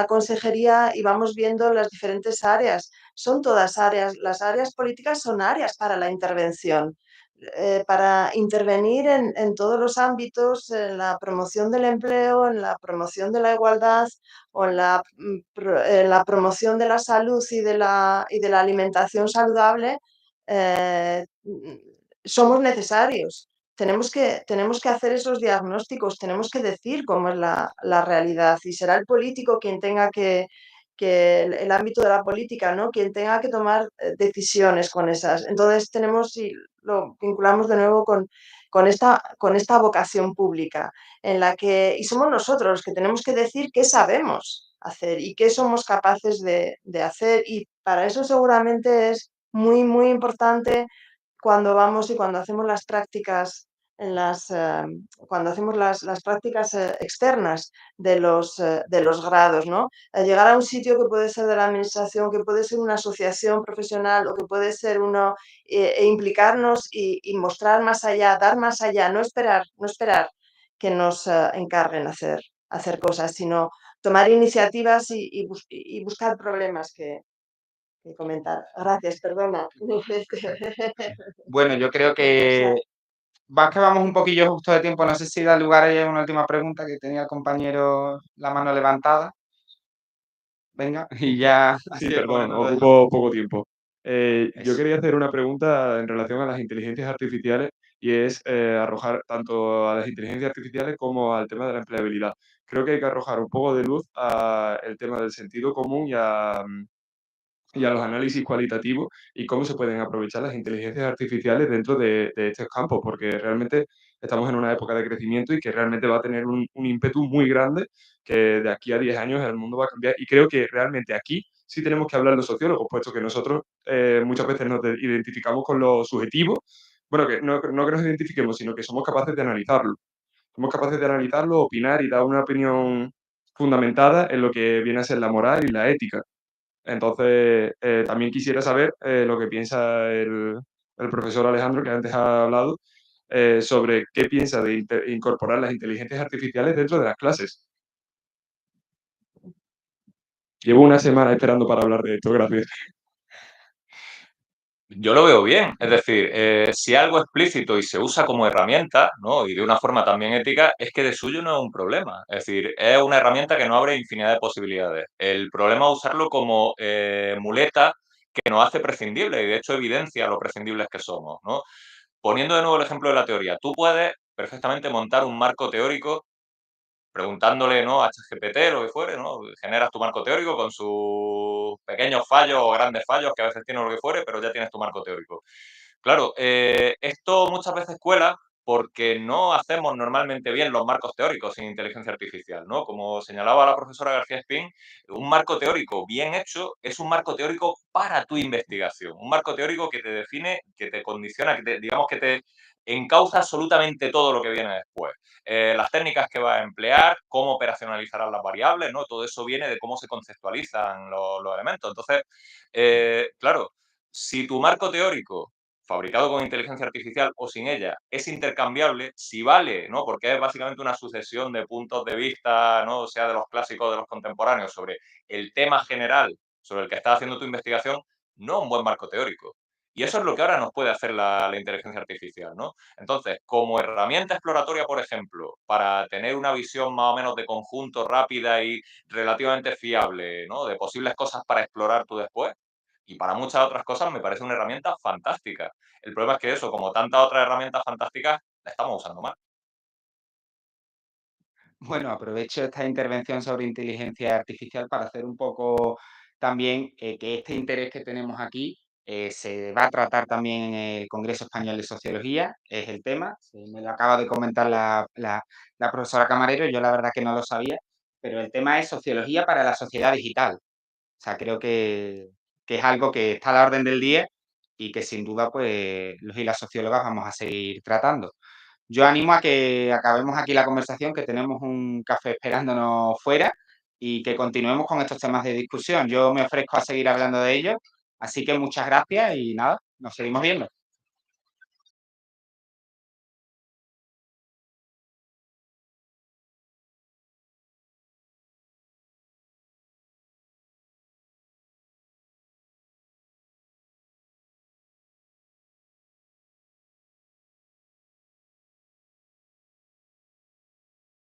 consejería y vamos viendo las diferentes áreas. Son todas áreas. Las áreas políticas son áreas para la intervención. Para intervenir en todos los ámbitos, en la promoción del empleo, en la promoción de la igualdad o en la promoción de la salud y de la alimentación saludable, somos necesarios. Tenemos que hacer esos diagnósticos, tenemos que decir cómo es la realidad y será el político quien tenga que el ámbito de la política, ¿no? Quien tenga que tomar decisiones con esas. Entonces tenemos, y lo vinculamos de nuevo con esta vocación pública, en la que, y somos nosotros los que tenemos que decir qué sabemos hacer y qué somos capaces de hacer, y para eso seguramente es muy, muy importante cuando vamos y cuando hacemos las prácticas cuando hacemos las prácticas externas de los grados, ¿no? Llegar a un sitio que puede ser de la administración, que puede ser una asociación profesional o que puede ser uno, e implicarnos y mostrar más allá, dar más allá, no esperar que nos encarguen hacer cosas, sino tomar iniciativas y buscar problemas que comentar. Gracias, perdona. Bueno, yo creo que vamos un poquillo justo de tiempo. No sé si da lugar a una última pregunta que tenía el compañero la mano levantada. Venga, y ya. Sí, perdón, ocupo poco tiempo. Yo Eso. quería hacer una pregunta en relación a las inteligencias artificiales y es arrojar tanto a las inteligencias artificiales como al tema de la empleabilidad. Creo que hay que arrojar un poco de luz al tema del sentido común y a los análisis cualitativos y cómo se pueden aprovechar las inteligencias artificiales dentro de estos campos, porque realmente estamos en una época de crecimiento y que realmente va a tener un ímpetu muy grande, que de aquí a 10 años el mundo va a cambiar. Y creo que realmente aquí sí tenemos que hablar los sociólogos, puesto que nosotros muchas veces nos identificamos con lo subjetivo. Bueno, que no que nos identifiquemos, sino que somos capaces de analizarlo. Somos capaces de analizarlo, opinar y dar una opinión fundamentada en lo que viene a ser la moral y la ética. Entonces, también quisiera saber lo que piensa el profesor Alejandro, que antes ha hablado, sobre qué piensa de incorporar las inteligencias artificiales dentro de las clases. Llevo una semana esperando para hablar de esto, gracias. Yo lo veo bien, es decir, si algo explícito y se usa como herramienta, ¿no? Y de una forma también ética, es que de suyo no es un problema. Es decir, es una herramienta que no abre infinidad de posibilidades. El problema es usarlo como muleta que nos hace prescindibles y de hecho evidencia lo prescindibles que somos, ¿no? Poniendo de nuevo el ejemplo de la teoría, tú puedes perfectamente montar un marco teórico preguntándole, ¿no?, a ChatGPT, lo que fuere, ¿no? Generas tu marco teórico con sus pequeños fallos o grandes fallos que a veces tiene lo que fuere, pero ya tienes tu marco teórico. Claro, esto muchas veces cuela porque no hacemos normalmente bien los marcos teóricos sin inteligencia artificial, ¿no? Como señalaba la profesora García Espín, un marco teórico bien hecho es un marco teórico para tu investigación, un marco teórico que te define, que te condiciona, digamos que te encauza absolutamente todo lo que viene después. Las técnicas que vas a emplear, cómo operacionalizarás las variables, ¿no? Todo eso viene de cómo se conceptualizan los elementos. Entonces, claro, si tu marco teórico fabricado con inteligencia artificial o sin ella, es intercambiable, si vale, ¿no? Porque es básicamente una sucesión de puntos de vista, ¿no? Sea de los clásicos o de los contemporáneos, sobre el tema general sobre el que estás haciendo tu investigación, no un buen marco teórico. Y eso es lo que ahora nos puede hacer la inteligencia artificial, ¿no? Entonces, como herramienta exploratoria, por ejemplo, para tener una visión más o menos de conjunto rápida y relativamente fiable, ¿no? De posibles cosas para explorar tú después, y para muchas otras cosas me parece una herramienta fantástica. El problema es que eso, como tantas otras herramientas fantásticas, la estamos usando mal. Bueno, aprovecho esta intervención sobre inteligencia artificial para hacer un poco también que este interés que tenemos aquí se va a tratar también en el Congreso Español de Sociología, es el tema. Me lo acaba de comentar la profesora Camarero, yo la verdad que no lo sabía, pero el tema es sociología para la sociedad digital. O sea, creo que es algo que está a la orden del día y que sin duda pues los y las sociólogas vamos a seguir tratando. Yo animo a que acabemos aquí la conversación, que tenemos un café esperándonos fuera y que continuemos con estos temas de discusión. Yo me ofrezco a seguir hablando de ellos, así que muchas gracias y nada, nos seguimos viendo.